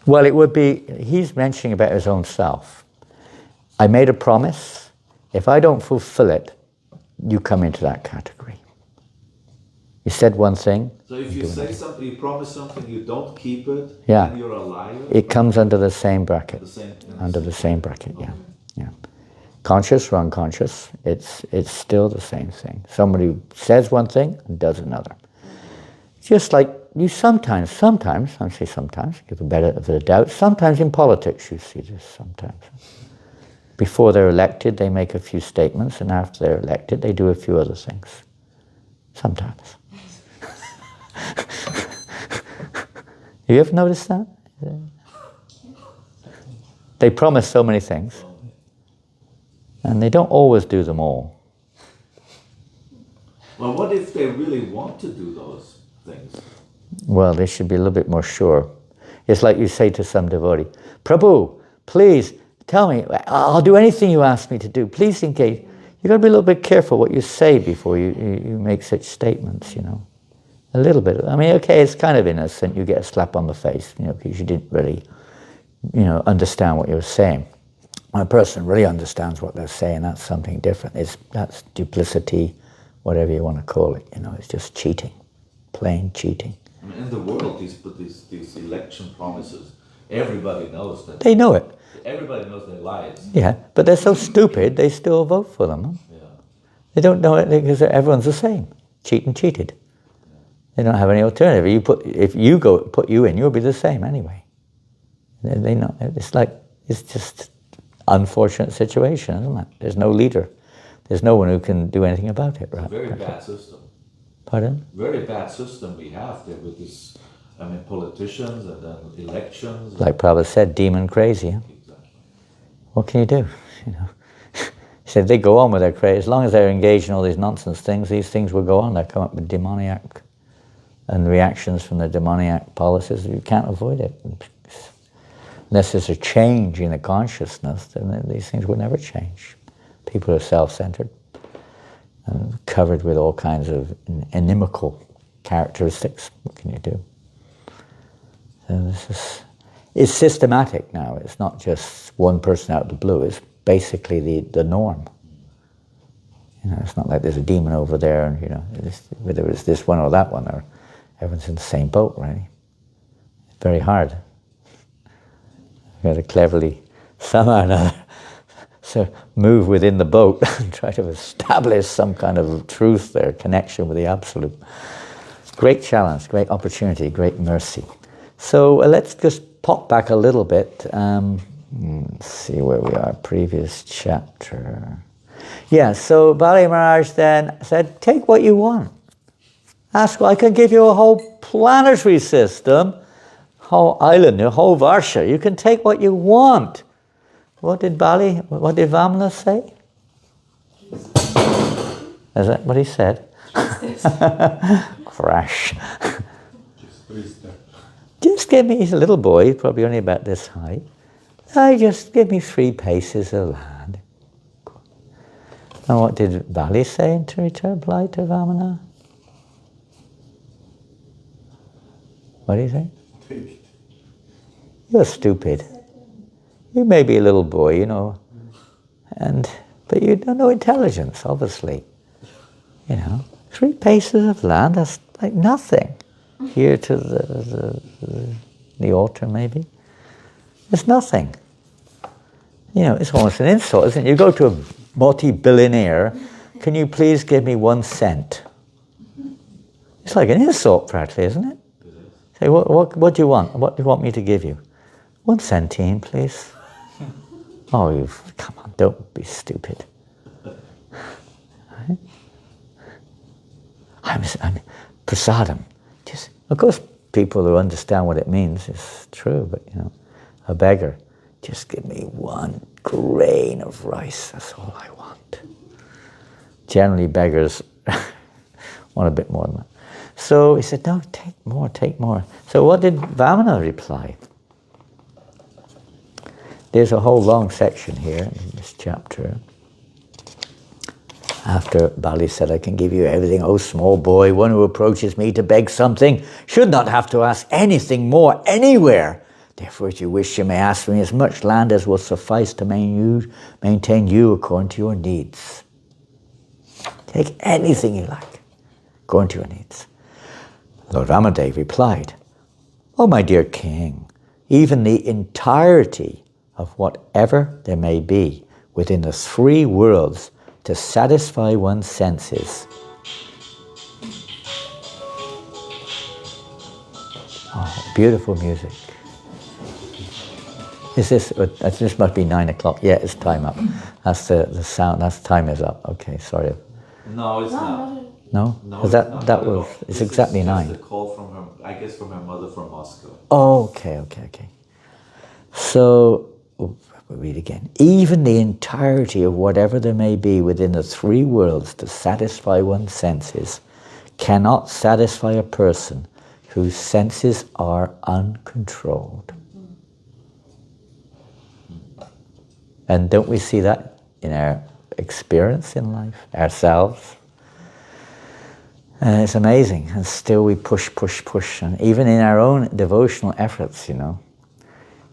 Well, it would be, he's mentioning about his own self. I made a promise. If I don't fulfill it, you come into that category. You said one thing. So if you say something, you promise something, you don't keep it, Yeah. then you're a liar. It comes under the same bracket. The same, Under the same bracket, yeah. Yeah. Conscious or unconscious, it's still the same thing. Somebody says one thing and does another. Just like you sometimes, I say sometimes, give a benefit of the doubt, sometimes in politics you see this sometimes. Before they're elected, they make a few statements, and after they're elected, they do a few other things. Sometimes. You ever noticed that? They promise so many things, and they don't always do them all. Well, what if they really want to do those things? Well, they should be a little bit more sure. It's like you say to some devotee, Prabhu, please tell me, I'll do anything you ask me to do. Please engage. You've got to be a little bit careful what you say before you make such statements, you know. A little bit. I mean, okay, it's kind of innocent. You get a slap on the face, you know, because you didn't really, you know, understand what you were saying. When a person really understands what they're saying, that's something different. That's duplicity, whatever you want to call it, you know. It's just cheating, plain cheating. I mean, in the world, these election promises, everybody knows that. They know it. Everybody knows their lies. Yeah, but they're so stupid, they still vote for them. Huh? Yeah. They don't know it because everyone's the same. Cheat and cheated. They don't have any alternative. If you put you in, you'll be the same anyway. They know. It's just unfortunate situation, isn't it? There's no leader. There's no one who can do anything about it. It's a very bad system. Pardon? Very bad system we have there with this. I mean, politicians and then elections. Like Prabhupada said, demon crazy. Huh? Exactly. What can you do? You know. He said they go on with their craze. As long as they're engaged in all these nonsense things, these things will go on. They come up with demoniac and reactions from the demoniac policies. You can't avoid it. Unless there's a change in the consciousness, then these things will never change. People are self-centered and covered with all kinds of inimical characteristics. What can you do? So it's systematic now. It's not just one person out of the blue. It's basically the norm. You know, it's not like there's a demon over there, and you know, whether it's this one or that one, or everyone's in the same boat, really. It's very hard. You've got to cleverly, somehow or another, so move within the boat and try to establish some kind of truth there, connection with the Absolute. Great challenge, great opportunity, great mercy. So let's just pop back a little bit. Let's see where we are, previous chapter. Yeah, so Bali Maharaj then said, take what you want. Ask, I can give you a whole planetary system, whole island, a whole Varsha. You can take what you want. What did Vamana say? Is that what he said? Crash. Just give me, he's a little boy, he's probably only about this height. Just give me 3 paces of land. And what did Bali say to reply to Vamana? What do you think? You're stupid. You may be a little boy, you know, but you don't know intelligence, obviously. You know, 3 paces of land, that's like nothing. Here to the altar, maybe. It's nothing. You know, it's almost an insult, isn't it? You go to a multi-billionaire, can you please give me 1 cent? It's like an insult, practically, isn't it? Say, what do you want? What do you want me to give you? 1 centime, please. Oh, come on, don't be stupid. Right? I'm prasadam. Of course, people who understand what it means is true, but you know, a beggar, just give me 1 grain of rice, that's all I want. Generally, beggars want a bit more than that. So he said, no, take more, take more. So what did Vamana reply? There's a whole long section here in this chapter. After Bali said, I can give you everything, oh small boy, one who approaches me to beg something should not have to ask anything more anywhere. Therefore, if you wish, you may ask me as much land as will suffice to maintain you according to your needs. Take anything you like, according to your needs. Lord Vamanadeva replied, "Oh, my dear king, even the entirety of whatever there may be within the three worlds to satisfy one's senses." Oh, beautiful music. Is this must be 9 o'clock. Yeah, it's time up. That's the sound, that's time is up. Okay, sorry. No, it's No, not. not No? No, Because it's not. that No, was, it's this exactly is just 9. a call from her, I guess from her mother from Moscow. Oh, okay. So, we'll read again. Even the entirety of whatever there may be within the three worlds to satisfy one's senses cannot satisfy a person whose senses are uncontrolled. And don't we see that in our experience in life, ourselves? And it's amazing, and still we push, and even in our own devotional efforts,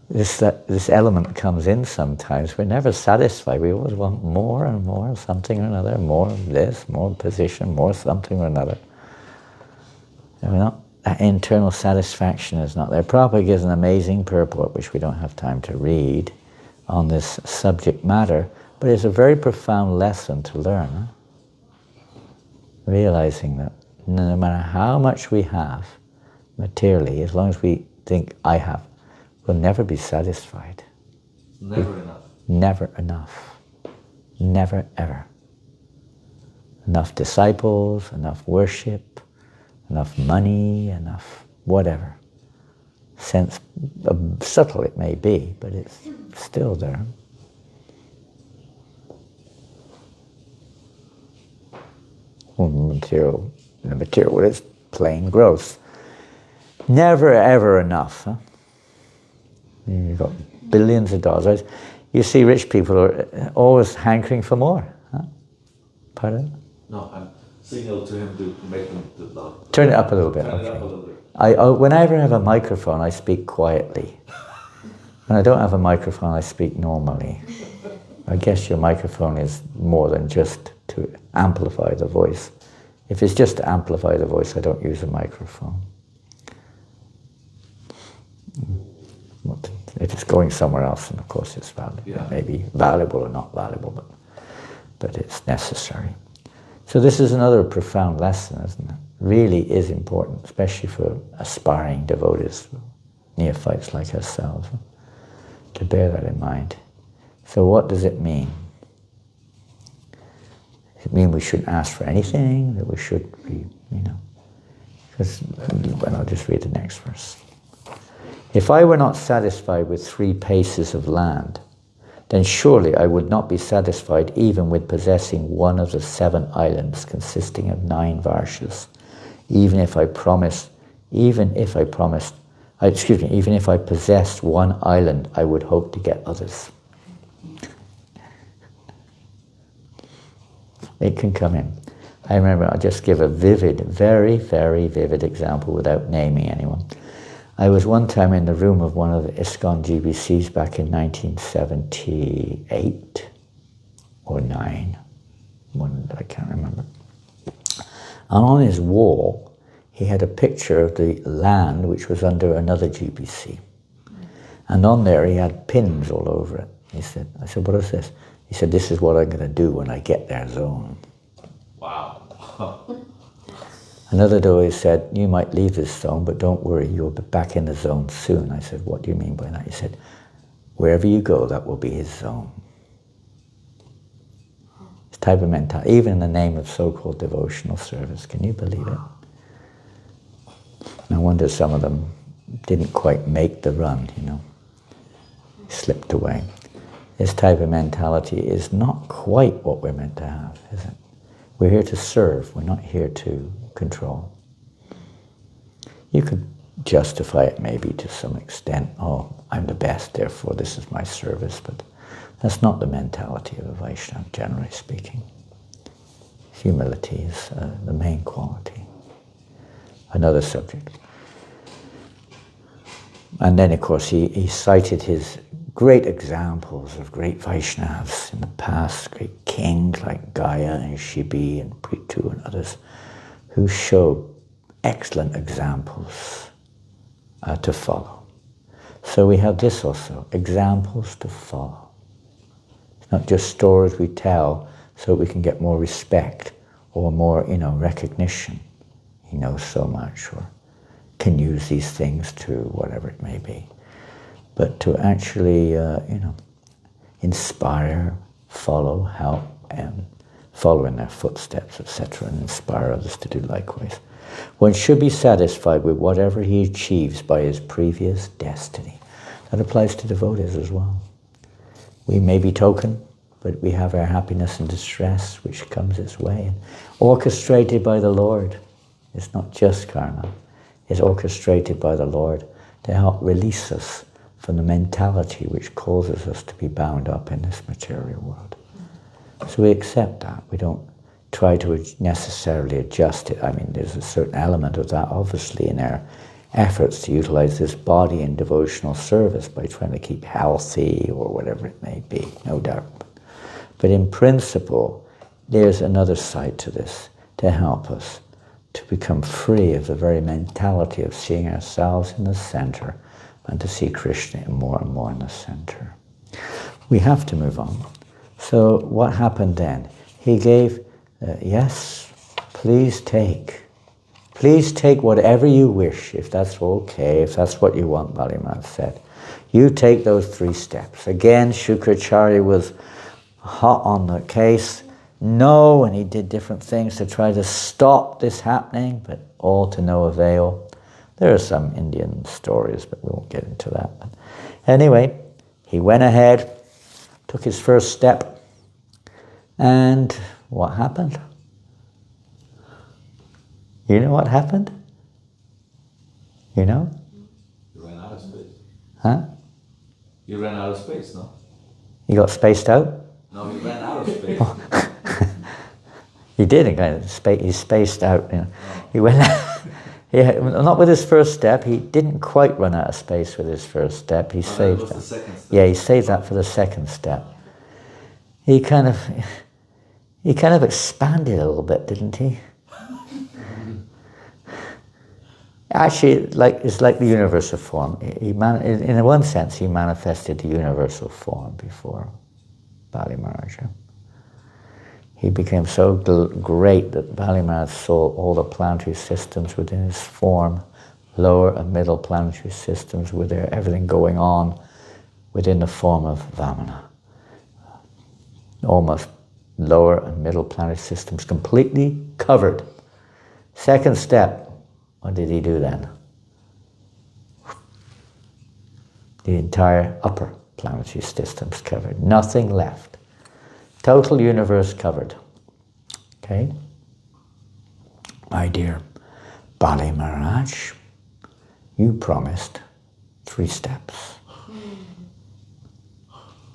this element comes in sometimes. We're never satisfied. We always want more and more of something or another, more of this, more position, more something or another. And we're not, that internal satisfaction is not there. Prabhupada gives an amazing purport, which we don't have time to read, on this subject matter, but it's a very profound lesson to learn. Huh? Realizing that no matter how much we have materially, as long as we think I have, we'll never be satisfied. Never enough. Never enough. Never ever. Enough disciples, enough worship, enough money, enough whatever. Sense, subtle it may be, but it's still there. The material is plain gross. Never ever enough. Huh? You've got billions of dollars. You see rich people are always hankering for more. Huh? Pardon? No, I'm signal to him to make them loud. Turn it up a little bit. Turn it Okay. up a little bit. Whenever I have a microphone, I speak quietly. When I don't have a microphone, I speak normally. I guess your microphone is more than just to amplify the voice. If it's just to amplify the voice, I don't use a microphone. If it's going somewhere else, then of course it's valid. Yeah. It may be valuable or not valuable, but it's necessary. So this is another profound lesson, isn't it? Really is important, especially for aspiring devotees, neophytes like ourselves, to bear that in mind. So what does it mean? Does it mean we shouldn't ask for anything, that we should be, Because, well, I'll just read the next verse. If I were not satisfied with 3 paces of land, then surely I would not be satisfied even with possessing one of the 7 islands consisting of 9 varshas, even if I possessed one island, I would hope to get others. It can come in. I remember, I'll just give a very, very vivid example without naming anyone. I was one time in the room of one of the ISKCON GBCs back in 1978 or 9. I can't remember. And on his wall, he had a picture of the land which was under another GBC. And on there he had pins all over it. I said, what is this? He said, this is what I'm going to do when I get their zone. Wow. Another devotee said, you might leave this zone, but don't worry, you'll be back in the zone soon. I said, what do you mean by that? He said, wherever you go, that will be his zone. This type of mentality, even in the name of so-called devotional service, can you believe it? No wonder some of them didn't quite make the run, slipped away. This type of mentality is not quite what we're meant to have, is it? We're here to serve, we're not here to control. You could justify it maybe to some extent, I'm the best, therefore this is my service, but that's not the mentality of a Vaishnava, generally speaking. Humility is the main quality. Another subject. And then, of course, he cited his great examples of great Vaishnavas in the past, great kings like Gaya and Shibi and Prithu and others, who showed excellent examples to follow. So we have this also, examples to follow. It's not just stories we tell so we can get more respect or more, recognition. He knows so much, or can use these things to whatever it may be. But to actually, inspire, follow, help, and follow in their footsteps, etc., and inspire others to do likewise. One should be satisfied with whatever he achieves by his previous destiny. That applies to devotees as well. We may be token, but we have our happiness and distress, which comes its way, and orchestrated by the Lord. It's not just karma. It's orchestrated by the Lord to help release us from the mentality which causes us to be bound up in this material world. So we accept that. We don't try to necessarily adjust it. I mean, there's a certain element of that, obviously, in our efforts to utilize this body in devotional service by trying to keep healthy or whatever it may be, no doubt. But in principle, there's another side to this to help us to become free of the very mentality of seeing ourselves in the center and to see Krishna more and more in the center. We have to move on. So what happened then? He gave, yes, please take. Please take whatever you wish, if that's okay, if that's what you want, Bali Maharaj said. You take those 3 steps. Again, Shukracharya was hot on the case. No, and he did different things to try to stop this happening, but all to no avail. There are some Indian stories, but we won't get into that. But anyway, he went ahead, took his first step, and what happened? You know what happened? You know? You ran out of space. Huh? You ran out of space, no? He got spaced out? No, he ran out of space. He did, he spaced out. He went not with his first step. He didn't quite run out of space with his first step. He saved that. The second step. Yeah, he saved that for the second step. He kind of expanded a little bit, didn't he? Actually, it's like the universal form. In one sense, he manifested the universal form before Bali Maharaj. He became so great that Bali Maharaj saw all the planetary systems within his form, lower and middle planetary systems, with everything going on within the form of Vamana. Almost lower and middle planetary systems completely covered. Second step, what did he do then? The entire upper planetary systems covered. Nothing left. Total universe covered. Okay? My dear Bali Maharaj, you promised 3 steps.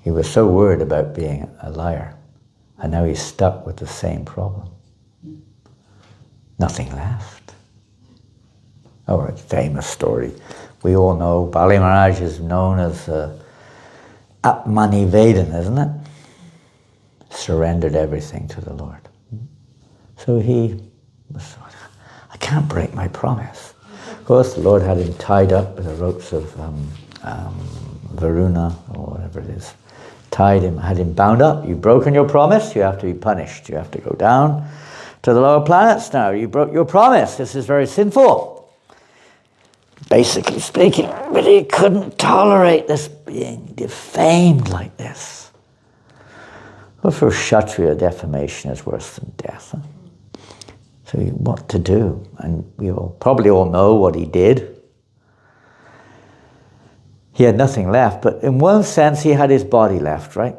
He was so worried about being a liar, and now he's stuck with the same problem. Nothing left. Oh, a famous story. We all know Bali Maharaj is known as Atmanivedan, isn't it? Surrendered everything to the Lord. So he was, I can't break my promise. Of course, the Lord had him tied up with the ropes of Varuna, or whatever it is. Had him bound up. You've broken your promise, you have to be punished. You have to go down to the lower planets now. You broke your promise. This is very sinful. Basically speaking, but he couldn't tolerate this being defamed like this. But for Kshatriya, defamation is worse than death. So what to do? And we probably all know what he did. He had nothing left, but in one sense he had his body left, right?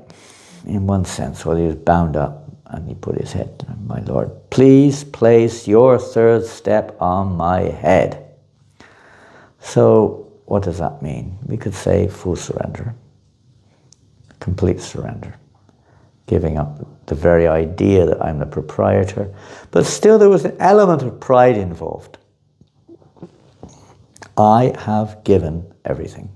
In one sense, well, he was bound up, and he put his head, my Lord, please place your 3rd step on my head. So what does that mean? We could say full surrender, complete surrender, giving up the very idea that I'm the proprietor, but still there was an element of pride involved. I have given everything.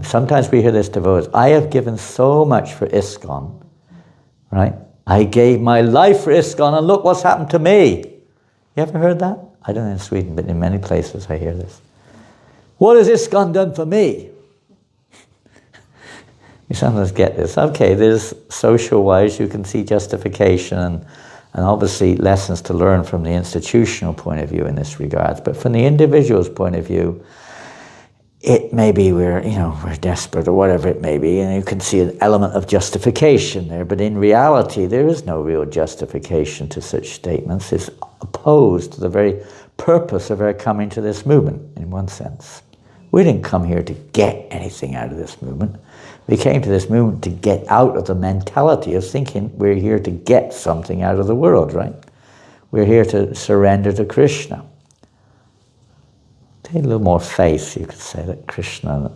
Sometimes we hear this devotees, I have given so much for ISKCON, right? I gave my life for ISKCON and look what's happened to me. You ever heard that? I don't know in Sweden, but in many places I hear this. What has this gone done for me? You sometimes get this. Okay, there's social-wise, you can see justification and obviously lessons to learn from the institutional point of view in this regard. But from the individual's point of view, it may be we're desperate or whatever it may be, and you can see an element of justification there. But in reality, there is no real justification to such statements. It's opposed to the very purpose of our coming to this movement, in one sense. We didn't come here to get anything out of this movement. We came to this movement to get out of the mentality of thinking we're here to get something out of the world, right? We're here to surrender to Krishna. Take a little more faith, you could say, that Krishna,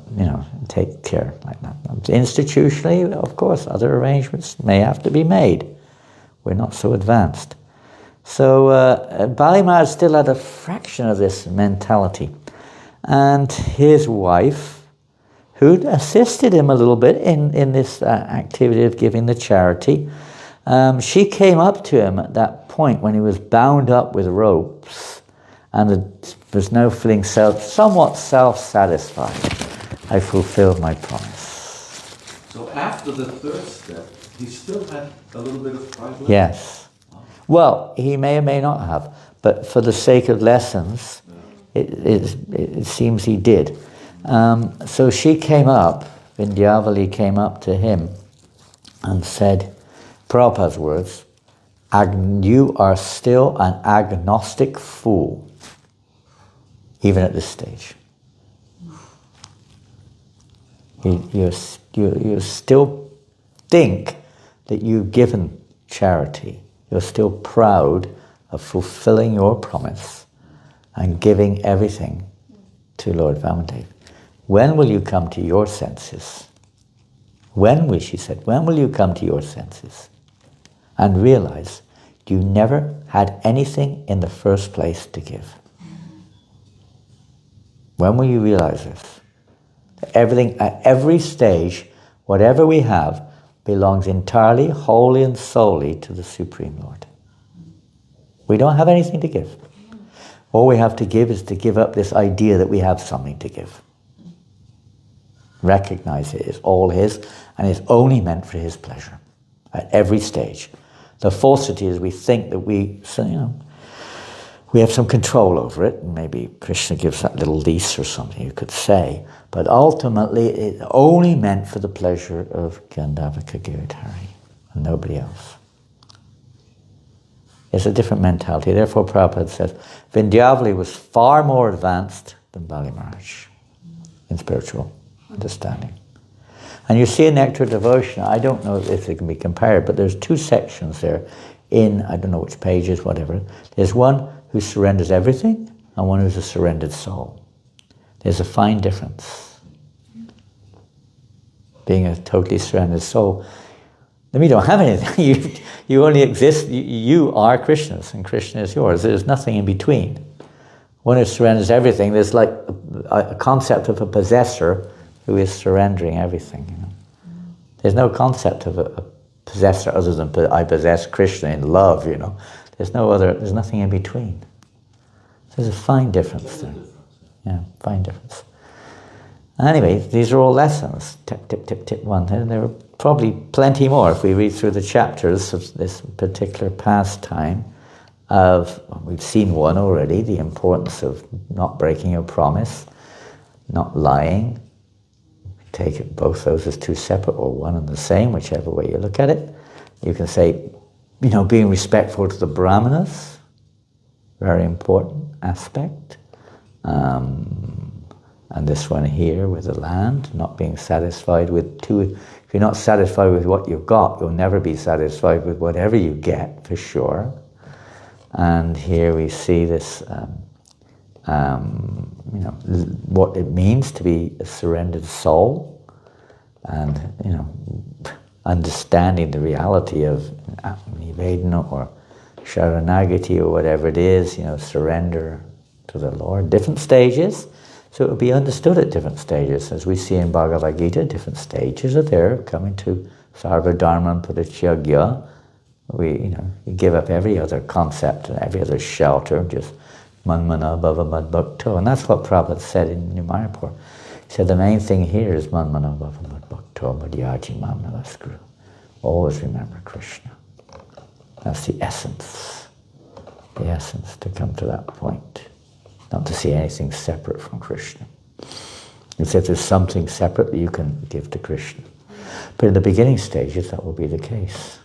take care like that. Institutionally, of course, other arrangements may have to be made. We're not so advanced. So Bali Maharaj still had a fraction of this mentality. And his wife, who'd assisted him a little bit in this activity of giving the charity, she came up to him at that point when he was bound up with ropes and was now feeling somewhat self-satisfied. I fulfilled my promise. So after the third step, he still had a little bit of pride left? Yes. Well, he may or may not have, but for the sake of lessons, it seems he did. So she came up, Vindhyavali came up to him and said, Prabhupada's words, you are still an agnostic fool, even at this stage. You still think that you've given charity. You're still proud of fulfilling your promise and giving everything to Lord Vamanadeva. When will you come to your senses? She said, when will you come to your senses and realize you never had anything in the first place to give? When will you realize this? Everything, at every stage, whatever we have, belongs entirely, wholly and solely to the Supreme Lord. We don't have anything to give. All we have to give is to give up this idea that we have something to give. Recognize it is all His, and it's only meant for His pleasure at every stage. The falsity is we think that we have some control over it, and maybe Krishna gives that little lease or something you could say, but ultimately it's only meant for the pleasure of Gandhavaka Giridhari and nobody else. It's a different mentality. Therefore Prabhupada says Vindhyavali was far more advanced than Bali Maharaj in spiritual understanding. And you see in Nectar Devotion, I don't know if they can be compared, but there's two sections there in, I don't know which pages, whatever. There's one who surrenders everything and one who's a surrendered soul. There's a fine difference. Being a totally surrendered soul, then we don't have anything. You only exist, you are Krishna's and Krishna is yours. There's nothing in between. One who surrenders everything, there's like a concept of a possessor who is surrendering everything. There's no concept of a possessor other than I possess Krishna in love, There's nothing in between. There's a fine difference there. Yeah, fine difference. Anyway, these are all lessons. Tip, tip, tip, tip one. And there are probably plenty more if we read through the chapters of this particular pastime we've seen one already, the importance of not breaking a promise, not lying. Take it, both those as two separate or one and the same, whichever way you look at it. You can say, being respectful to the brahmanas, very important aspect. And this one here with the land, not being satisfied with if you're not satisfied with what you've got, you'll never be satisfied with whatever you get, for sure. And here we see this, what it means to be a surrendered soul, and, understanding the reality of Nivedana or Sharanagati or whatever it is, surrender to the Lord. Different stages, so it will be understood at different stages. As we see in Bhagavad Gita, different stages are there, coming to Sarva Dharma Parityagya, You give up every other concept and every other shelter, just manmana bhava mad bhakto. And that's what Prabhupada said in New Mayapur. He said the main thing here is manmana bhava mad bhakto madhyaji mamnala skru. Always remember Krishna. That's the essence. The essence, to come to that point. Not to see anything separate from Krishna. If there's something separate that you can give to Krishna. But in the beginning stages, that will be the case.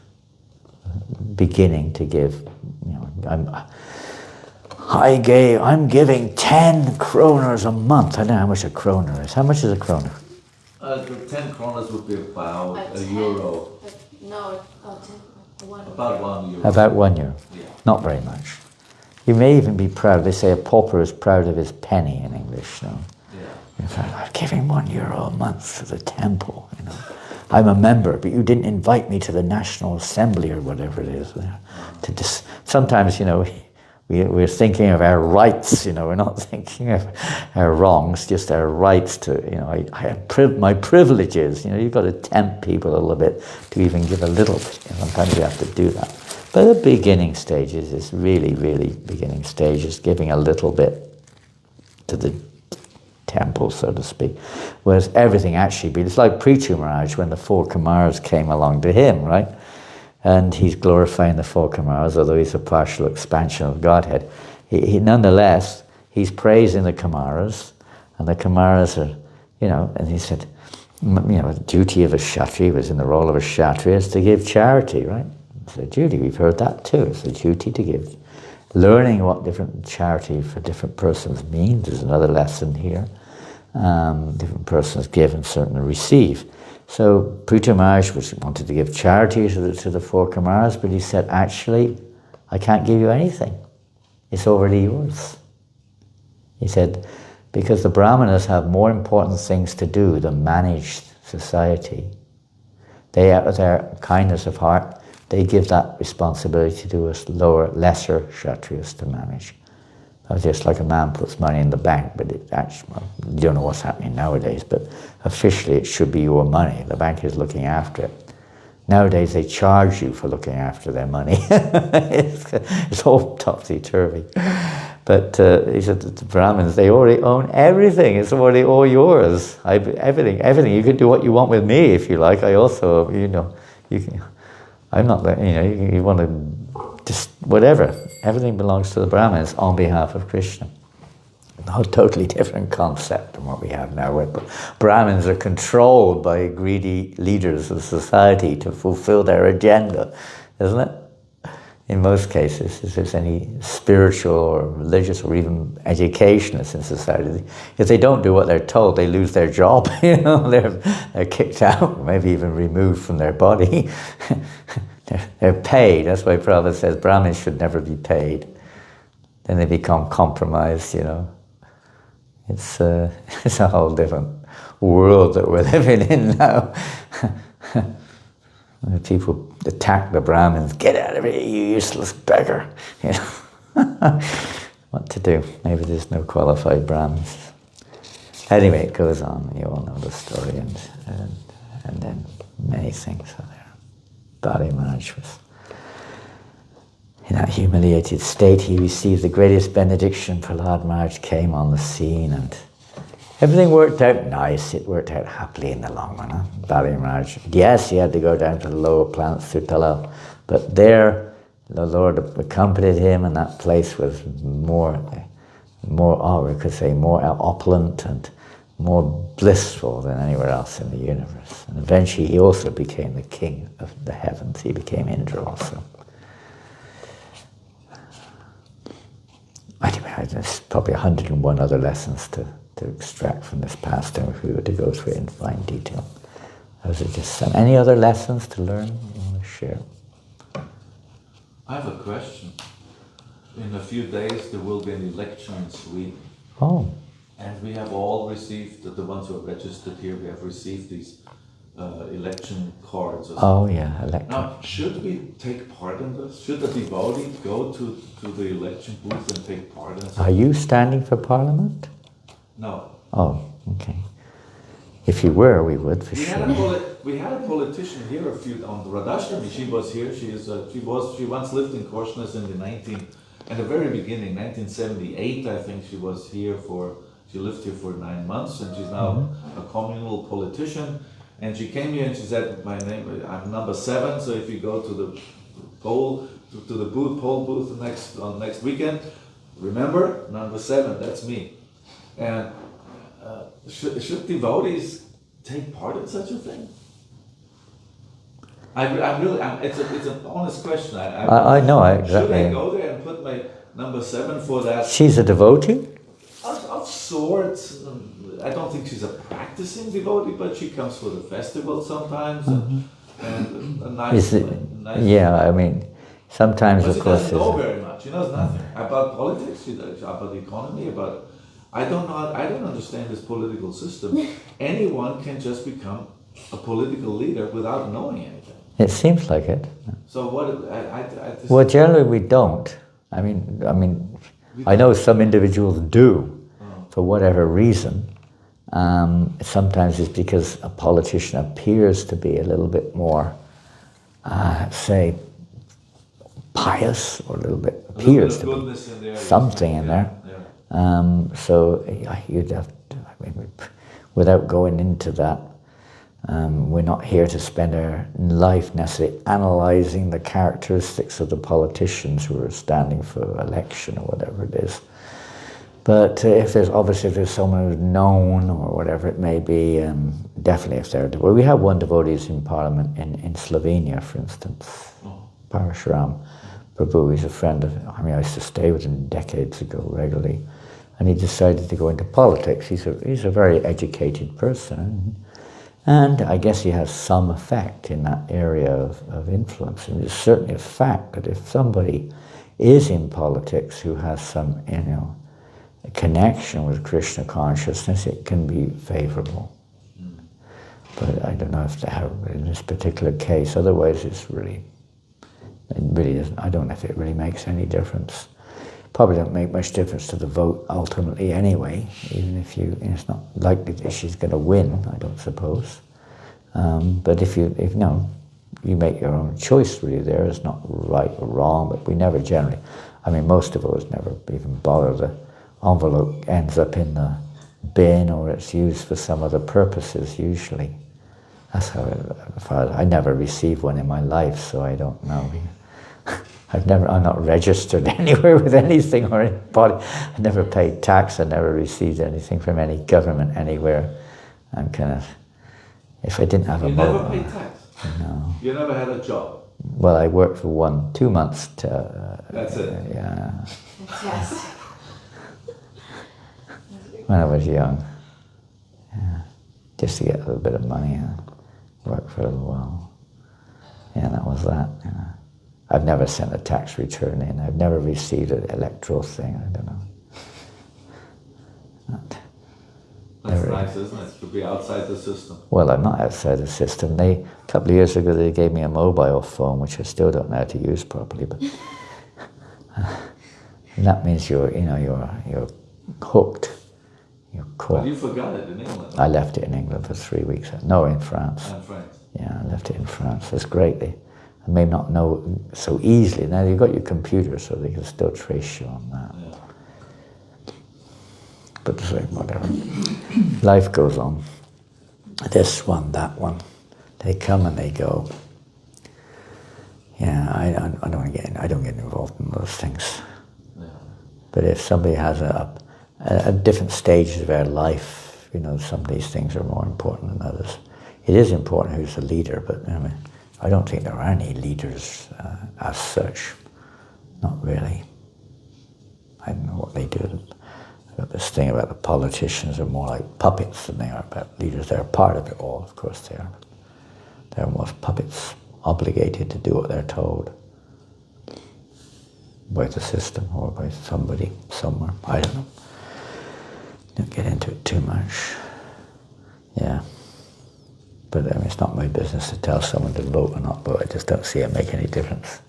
Beginning to give, I'm giving 10 kroners a month. I don't know how much a kroner is. How much is a kroner? The 10 kroners would be about a 10, euro. No, 10, About 1 euro. About 1 euro. Yeah. Not very much. You may even be proud. They say a pauper is proud of his penny in English. No? Yeah. In fact, I'm giving 1 euro a month to the temple. I'm a member, but you didn't invite me to the National Assembly or whatever it is. Sometimes, we're thinking of our rights. We're not thinking of our wrongs, just our rights to. I have my privileges. You've got to tempt people a little bit to even give a little bit. Sometimes you have to do that. But the beginning stages is really, really beginning stages, giving a little bit to the temple, so to speak. Whereas everything actually, it's like Prithu Maharaj when the 4 Kumaras came along to him, right? And he's glorifying the 4 Kumaras, although he's a partial expansion of Godhead. Nonetheless, he's praising the Kumaras, and the Kumaras are, and he said, the duty of a Kshatriya was in the role of a Kshatriya is to give charity, right? It's a duty, we've heard that too. It's a duty to give. Learning what different charity for different persons means is another lesson here. Different persons give and certainly receive. So Prithu Maharaj wanted to give charity to the 4 Kumaras, but he said, actually, I can't give you anything. It's already yours. He said, because the Brahmanas have more important things to do than manage society. They, out of their kindness of heart, they give that responsibility to us lesser Kshatriyas to manage. Just like a man puts money in the bank, but it actually, you don't know what's happening nowadays, but officially it should be your money. The bank is looking after it. Nowadays they charge you for looking after their money. It's all topsy-turvy. But he said that the Brahmins, they already own everything. It's already all yours. Everything. You can do what you want with me if you like. I also, you can. I'm not, you want to just, whatever. Everything belongs to the Brahmins on behalf of Krishna. A totally different concept than what we have now, where Brahmins are controlled by greedy leaders of society to fulfill their agenda, isn't it? In most cases, if there's any spiritual or religious or even educationists in society, if they don't do what they're told, they lose their job. They're kicked out, maybe even removed from their body. They're paid. That's why Prabhupada says Brahmins should never be paid. Then they become compromised. It's a whole different world that we're living in now. People attack the Brahmins. Get out of here, you useless beggar. What to do? Maybe there's no qualified Brahmins. Anyway, it goes on. You all know the story, and then many things are there. Bali Maharaj was in that humiliated state. He received the greatest benediction. Prahlad Maharaj came on the scene, and everything worked out nice. It worked out happily in the long run. Huh? Bali Maharaj, yes, he had to go down to the lower planet Sutala, but there the Lord accompanied him, and that place was more, we could say, more opulent and more blissful than anywhere else in the universe. And eventually he also became the king of the heavens. He became Indra also. Anyway, there's probably 101 other lessons to extract from this pastime if we were to go through it in fine detail. Those are just some. Any other lessons to learn you want to share? I have a question. In a few days there will be an election in Sweden. Oh. And we have all received, the ones who are registered here, we have received these election cards. Oh yeah, election. Now, should we take part in this? Should a devotee go to the election booth and take part in this? Are you standing for Parliament? No. Oh, okay. If you were, we would for We sure. had a politician here on the Radhashtami. She was here. She once lived in Korsnas in the very beginning, 1978. I think she was here she lived here for 9 months, and she's now a communal politician. And she came here and she said, "My name, I'm number 7. So if you go to the poll booth next weekend, remember number 7. That's me." And should devotees take part in such a thing? It's an honest question. I know, Should I exactly. go there and put my number 7 for that? She's a devotee? Of sorts. I don't think she's a practicing devotee, but she comes for the festival sometimes, and a nice, Yeah, I mean, sometimes, but of she course, doesn't know very much. She knows nothing about politics. She knows about the economy. I don't understand this political system. Anyone can just become a political leader without knowing anything. it seems like it. So what? Well, generally we don't. I mean, I know some individuals do, for whatever reason. Sometimes it's because a politician appears to be a little bit more, say, pious, or a little bit appears to be something in there. So you'd have to, I mean, without going into that, we're not here to spend our life necessarily analysing the characteristics of the politicians who are standing for election or whatever it is. But if there's someone who's known or whatever it may be, definitely if they're, well, we have one devotee in Parliament in Slovenia, for instance, Parashuram Prabhu. He's a friend of, I used to stay with him decades ago regularly, and he decided to go into politics. He's a very educated person, and I guess he has some effect in that area of influence. And it's certainly a fact that if somebody is in politics who has some, a connection with Krishna consciousness, it can be favorable. But I don't know if they have in this particular case. Otherwise, it really doesn't. I don't know if it really makes any difference. Probably don't make much difference to the vote ultimately anyway. Even if it's not likely that she's going to win, I don't suppose. But if you make your own choice. Really, there is not right or wrong. But we never generally. Most of us never even bother. The envelope ends up in the bin, or it's used for some other purposes usually. That's how I never received one in my life, so I don't know. I'm not registered anywhere with anything or anybody. I never paid tax. I never received anything from any government anywhere. I'm kind of, if I didn't have a mobile. You never paid tax? No. You never had a job? Well, I worked for 2 months. That's it? Yeah. Yes. When I was young. Yeah. Just to get a little bit of money and work for a little while. Yeah, that was that. I've never sent a tax return in. I've never received an electoral thing. I don't know. That's nice, isn't it? To be outside the system. Well, I'm not outside the system. A couple of years ago, they gave me a mobile phone, which I still don't know how to use properly. But and that means you're hooked. You're caught. But you forgot it in England. I left it in England for 3 weeks. No, in France. And France. Yeah, I left it in France. That's great. I may not know so easily. Now you've got your computer, so they can still trace you on that. Yeah. But whatever. Life goes on. This one, that one. They come and they go. Yeah, I don't want to get in. I don't get involved in those things. Yeah. But if somebody has at different stages of their life, some of these things are more important than others. It is important who's the leader, but I don't think there are any leaders as such. Not really. I don't know what they do. This thing about the politicians are more like puppets than they are about leaders. They're part of it all, of course they are. They're almost puppets, obligated to do what they're told by the system or by somebody somewhere. I don't know. Don't get into it too much. Yeah. But it's not my business to tell someone to vote or not vote. I just don't see it make any difference.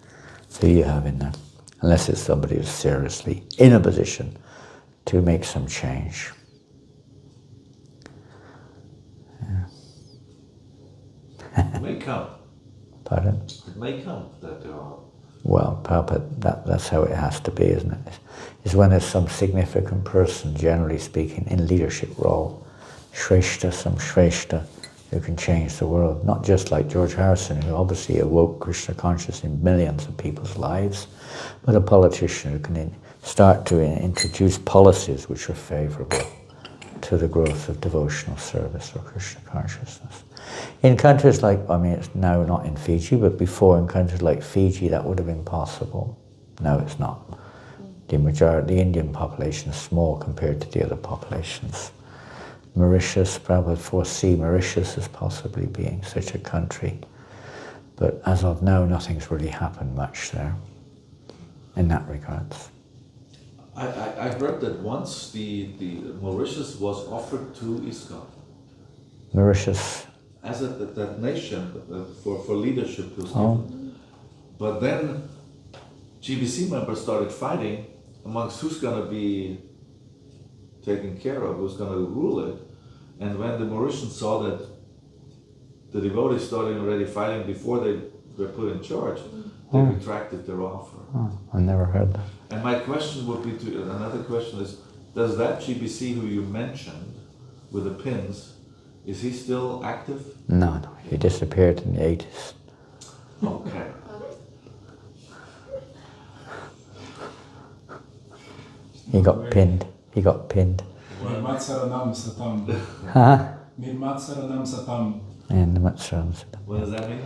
Who you have in there? Unless it's somebody who's seriously in a position to make some change. Yeah. may come. Pardon? It may come that there are. Well, Prabhupada, that's how it has to be, isn't it? Is when there's some significant person, generally speaking, in leadership role, Shrestha, some Shrestha, who can change the world. Not just like George Harrison, who obviously awoke Krishna consciousness in millions of people's lives, but a politician who can start to introduce policies which are favourable to the growth of devotional service or Krishna consciousness. In countries like, I mean, it's now not in Fiji, but before in countries like Fiji, that would have been possible. No, it's not. The Indian population is small compared to the other populations. Mauritius, Prabhupada foresee Mauritius as possibly being such a country. But as of now, nothing's really happened much there in that regards. I heard that once the Mauritius was offered to ISKCON. Mauritius. As that nation for leadership was given. But then GBC members started fighting amongst who's going to be taken care of, who's going to rule it. And when the Mauritians saw that the devotees started already fighting before they were put in charge, they retracted their offer. Oh, I never heard that. And my question would be another question is, does that GBC who you mentioned with the pins, is he still active? No, he disappeared in the 80s. Okay. He got pinned. Nirmat Saranam Satam. Huh? Nirmat Saranam Satam. And the Matsaranam What does that mean?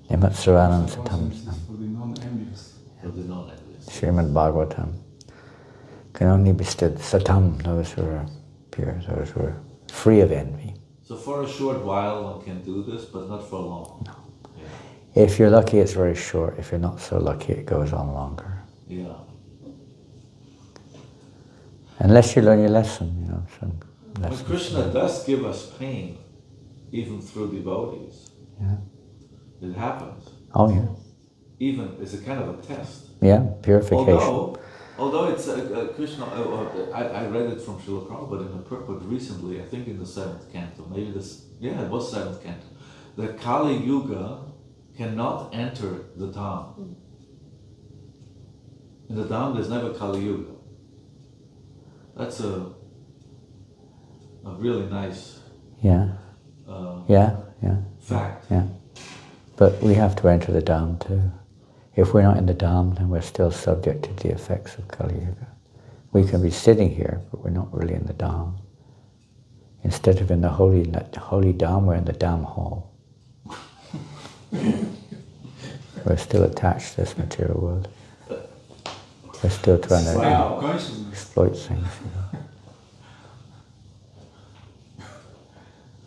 The Matsaranam For the non-envious. For the non-envious. Srimad Bhagavatam can only be stood satam, those who are pure, those who are free of envy. So for a short while one can do this, but not for long. No. Yeah. If you're lucky, it's very short. If you're not so lucky, it goes on longer. Yeah. Unless you learn your lesson, you know. Some But lessons. Krishna does give us pain, even through devotees. Yeah. It happens. Oh yeah. Even it's a kind of a test. Yeah, purification. Although it's Krishna, I read it from Srila Prabhupada in the purport recently. I think in the 7th canto, maybe this. Yeah, it was 7th canto. The Kali Yuga cannot enter the Dham. In the Dham, there's never Kali Yuga. That's a really nice Yeah. fact. Yeah. But we have to enter the Dham too. If we're not in the Dham, then we're still subject to the effects of Kali Yuga. We can be sitting here, but we're not really in the Dham. Instead of in the holy Dham, we're in the Dham hall. We're still attached to this material world. We're still trying to exploit things. You know.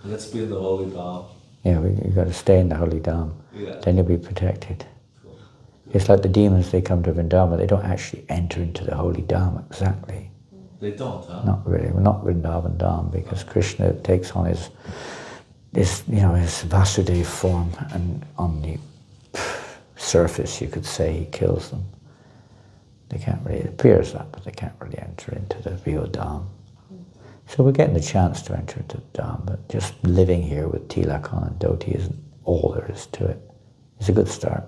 Let's be in the holy Dham. Yeah, you've got to stay in the holy Dham. Yeah. Then you'll be protected. It's like the demons, they come to Vrindavan, they don't actually enter into the holy Dham exactly. They don't, huh? Not really. We're not Vrindavan Dham, because Krishna takes on his Vasudeva form, and on the surface you could say he kills them. They can't really, it appears that, but they can't really enter into the real Dham. So we're getting the chance to enter into the Dham, but just living here with Tilak on and Dhoti isn't all there is to it. It's a good start.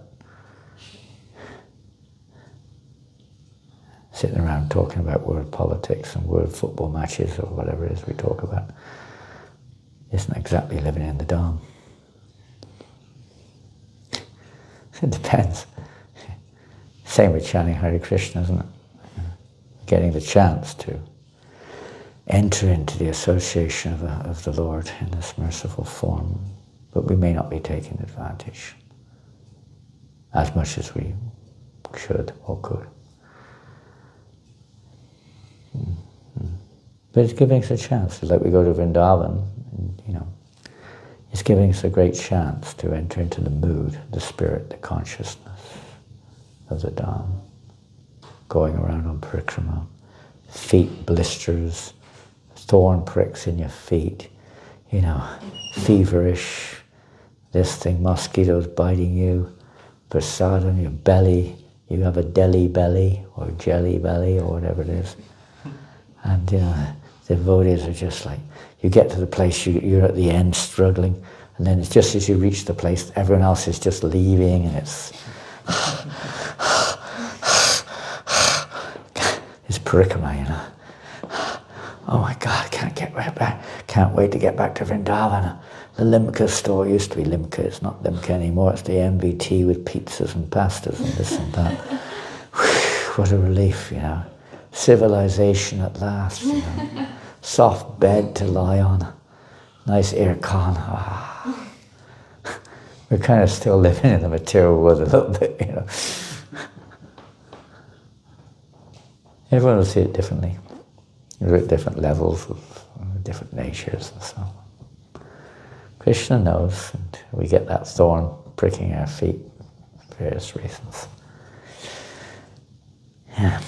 Sitting around talking about world politics and world football matches or whatever it is we talk about isn't exactly living in the Dham. It depends. Same with chanting Hare Krishna, isn't it? Getting the chance to enter into the association of the Lord in this merciful form, but we may not be taking advantage as much as we should or could. But it's giving us a chance. Like we go to Vrindavan, and, you know, it's giving us a great chance to enter into the mood, the spirit, the consciousness of the Dham. Going around on parikrama, feet blisters, thorn pricks in your feet, you know, feverish, this thing, mosquitoes biting you, prasad on your belly, you have a deli belly or jelly belly or whatever it is. And, you know, The devotees are just like, you get to the place, you're at the end struggling, and then it's just as you reach the place, everyone else is just leaving, and it's parikama, you know. Oh my God, can't get right back. Can't wait to get back to Vrindavan. The Limca store used to be Limca. It's not Limca anymore. It's the MVT with pizzas and pastas and this and that. What a relief, you know. Civilization at last, you know. Soft bed to lie on. Nice aircon. Ah. We're kind of still living in the material world a little bit, you know. Everyone will see it differently. We're at different levels of different natures and so on. Krishna knows, and we get that thorn pricking our feet for various reasons. Yeah.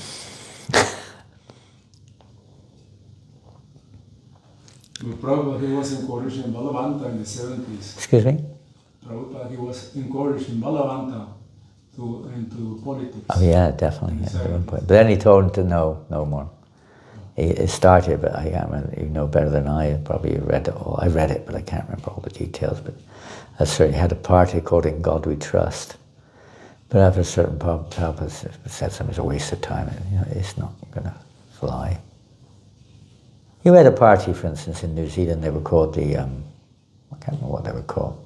Prabhupada, he was encouraged in Balavanta in the 70s. Excuse me? Prabhupada, he was encouraged in Balavanta into politics. Oh yeah, definitely. Yeah, at one point. But then he told him to no more. It started, but I can't remember. You know better than I. Probably read it all. I read it, but I can't remember all the details. But I certainly had a party called "In God We Trust." But after a certain point, Prabhupada said something was a waste of time. You know, it's not going to fly. You had a party, for instance, in New Zealand. They were called the I can't remember what they were called.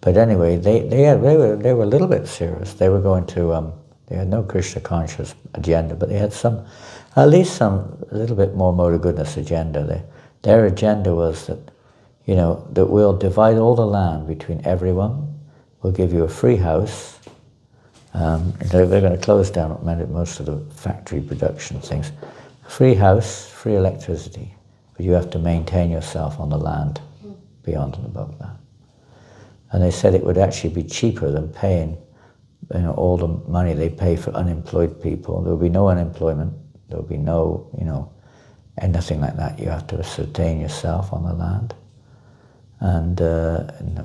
But anyway, they were a little bit serious. They were going to they had no Krishna conscious agenda, but they had at least a little bit more motor goodness agenda. Their agenda was that, you know, that we'll divide all the land between everyone. We'll give you a free house. They're going to close down most of the factory production things. Free house, free electricity, but you have to maintain yourself on the land beyond and above that. And they said it would actually be cheaper than paying, you know, all the money they pay for unemployed people. There will be no unemployment. There will be no, you know, and nothing like that. You have to sustain yourself on the land. And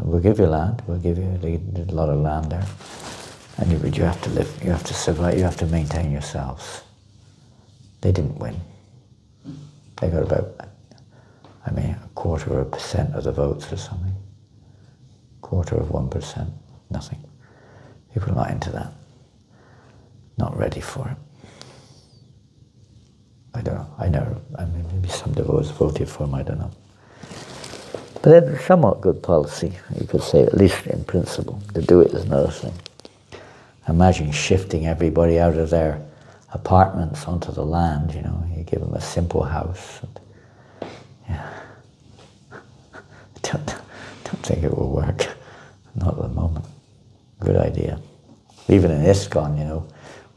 we'll give you land. We'll give you a lot of land there. And you have to live. You have to survive. You have to maintain yourselves. They didn't win. They got about, a 1/4% of the votes or something. 1/4%, nothing. People are not into that. Not ready for it. I don't know. Maybe some devotees voted for them, I don't know. But it's somewhat good policy, you could say, at least in principle. To do it is another thing. Imagine shifting everybody out of their apartments onto the land, you know. You give them a simple house. Yeah. I don't think it will work. Not at the moment. Good idea. Even in ISKCON, you know,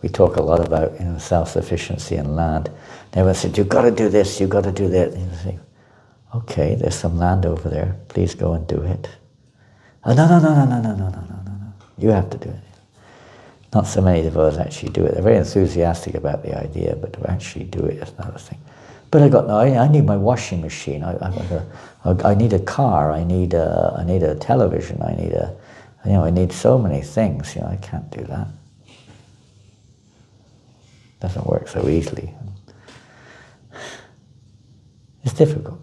we talk a lot about, you know, self-sufficiency in land. And everyone said, you've got to do this, you've got to do that. And you say, okay, there's some land over there. Please go and do it. Oh, no. You have to do it. Not so many devotees actually do it. They're very enthusiastic about the idea, but to actually do it is another thing. But I need my washing machine. I need a car. I need a television. I need so many things. You know, I can't do that. Doesn't work so easily. It's difficult.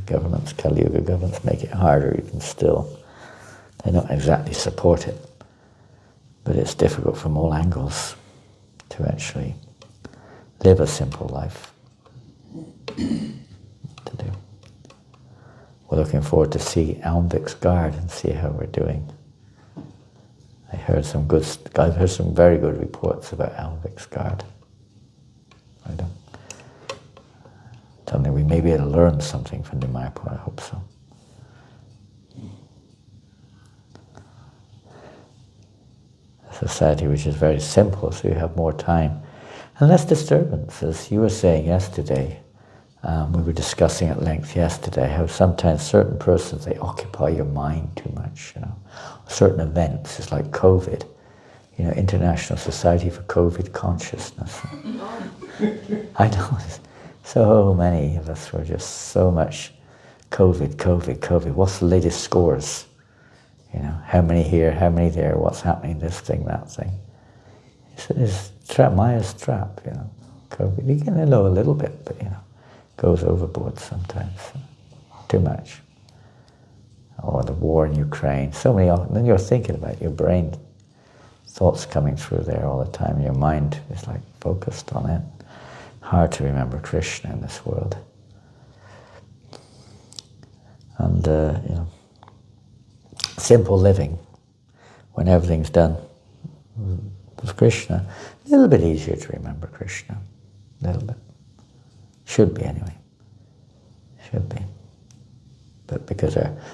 Governments, Kali Yuga governments make it harder even still. They don't exactly support it. But it's difficult from all angles to actually live a simple life. To do. We're looking forward to see Almvik's Gard and see how we're doing. I've heard some very good reports about Almvik's Gard. Something we may be able to learn something from the Mayapur, I hope so. A society which is very simple, so you have more time and less disturbance. As you were saying yesterday, we were discussing at length yesterday how sometimes certain persons, they occupy your mind too much, you know. Certain events, it's like COVID, you know, International Society for COVID Consciousness. I know, so many of us were just so much COVID. What's the latest scores? You know, how many here, how many there, what's happening, this thing, that thing. It's Maya's trap, you know. COVID, you can know a little bit, but you know, goes overboard sometimes. Too much. Or the war in Ukraine. So many, then you're thinking about your brain, thoughts coming through there all the time. Your mind is like focused on it. Hard to remember Krishna in this world. And, simple living, when everything's done with Krishna, a little bit easier to remember Krishna. A little bit. Should be anyway. Should be. But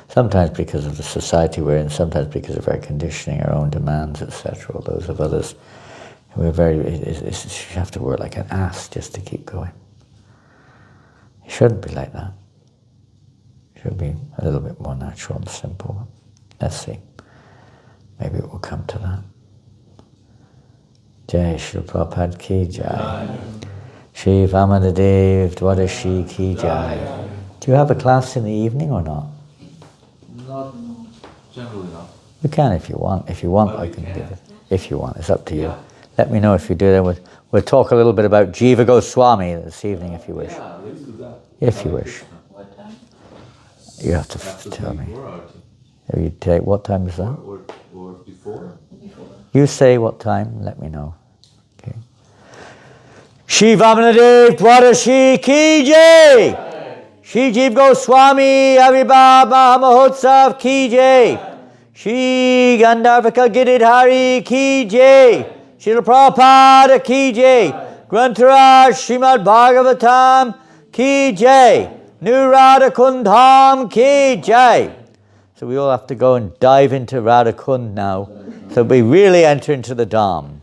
sometimes because of the society we're in, sometimes because of our conditioning, our own demands, etc., or those of others, you have to work like an ass just to keep going. It shouldn't be like that. It should be a little bit more natural and simple. Let's see. Maybe it will come to that. Jai Shri Prabhupada ki Jai. Shri Vamanadeva Dwadashi ki Jai. Do you have a class in the evening or not? Not generally not. You can if you want. If you want, I can give it. If you want, it's up to you. Let me know if you do that. We'll talk a little bit about Jiva Goswami this evening if you wish. Yeah, let's do that. If you wish. What time? You have to tell me. What time is that? Or before? You say what time, let me know. Okay. Shri Vamanadeva Dwadashi ki Jai! Shri Jiva Goswami Avibhav Mahamahotsav ki Jai! Shri Gandharvika Giridhari ki Jai! Srila Prabhupada ki Jai! Grantaraj Srimad Bhagavatam ki Jai! Nurada Kundham ki Jai! So we all have to go and dive into Radha Kund now. So we really enter into the Dham.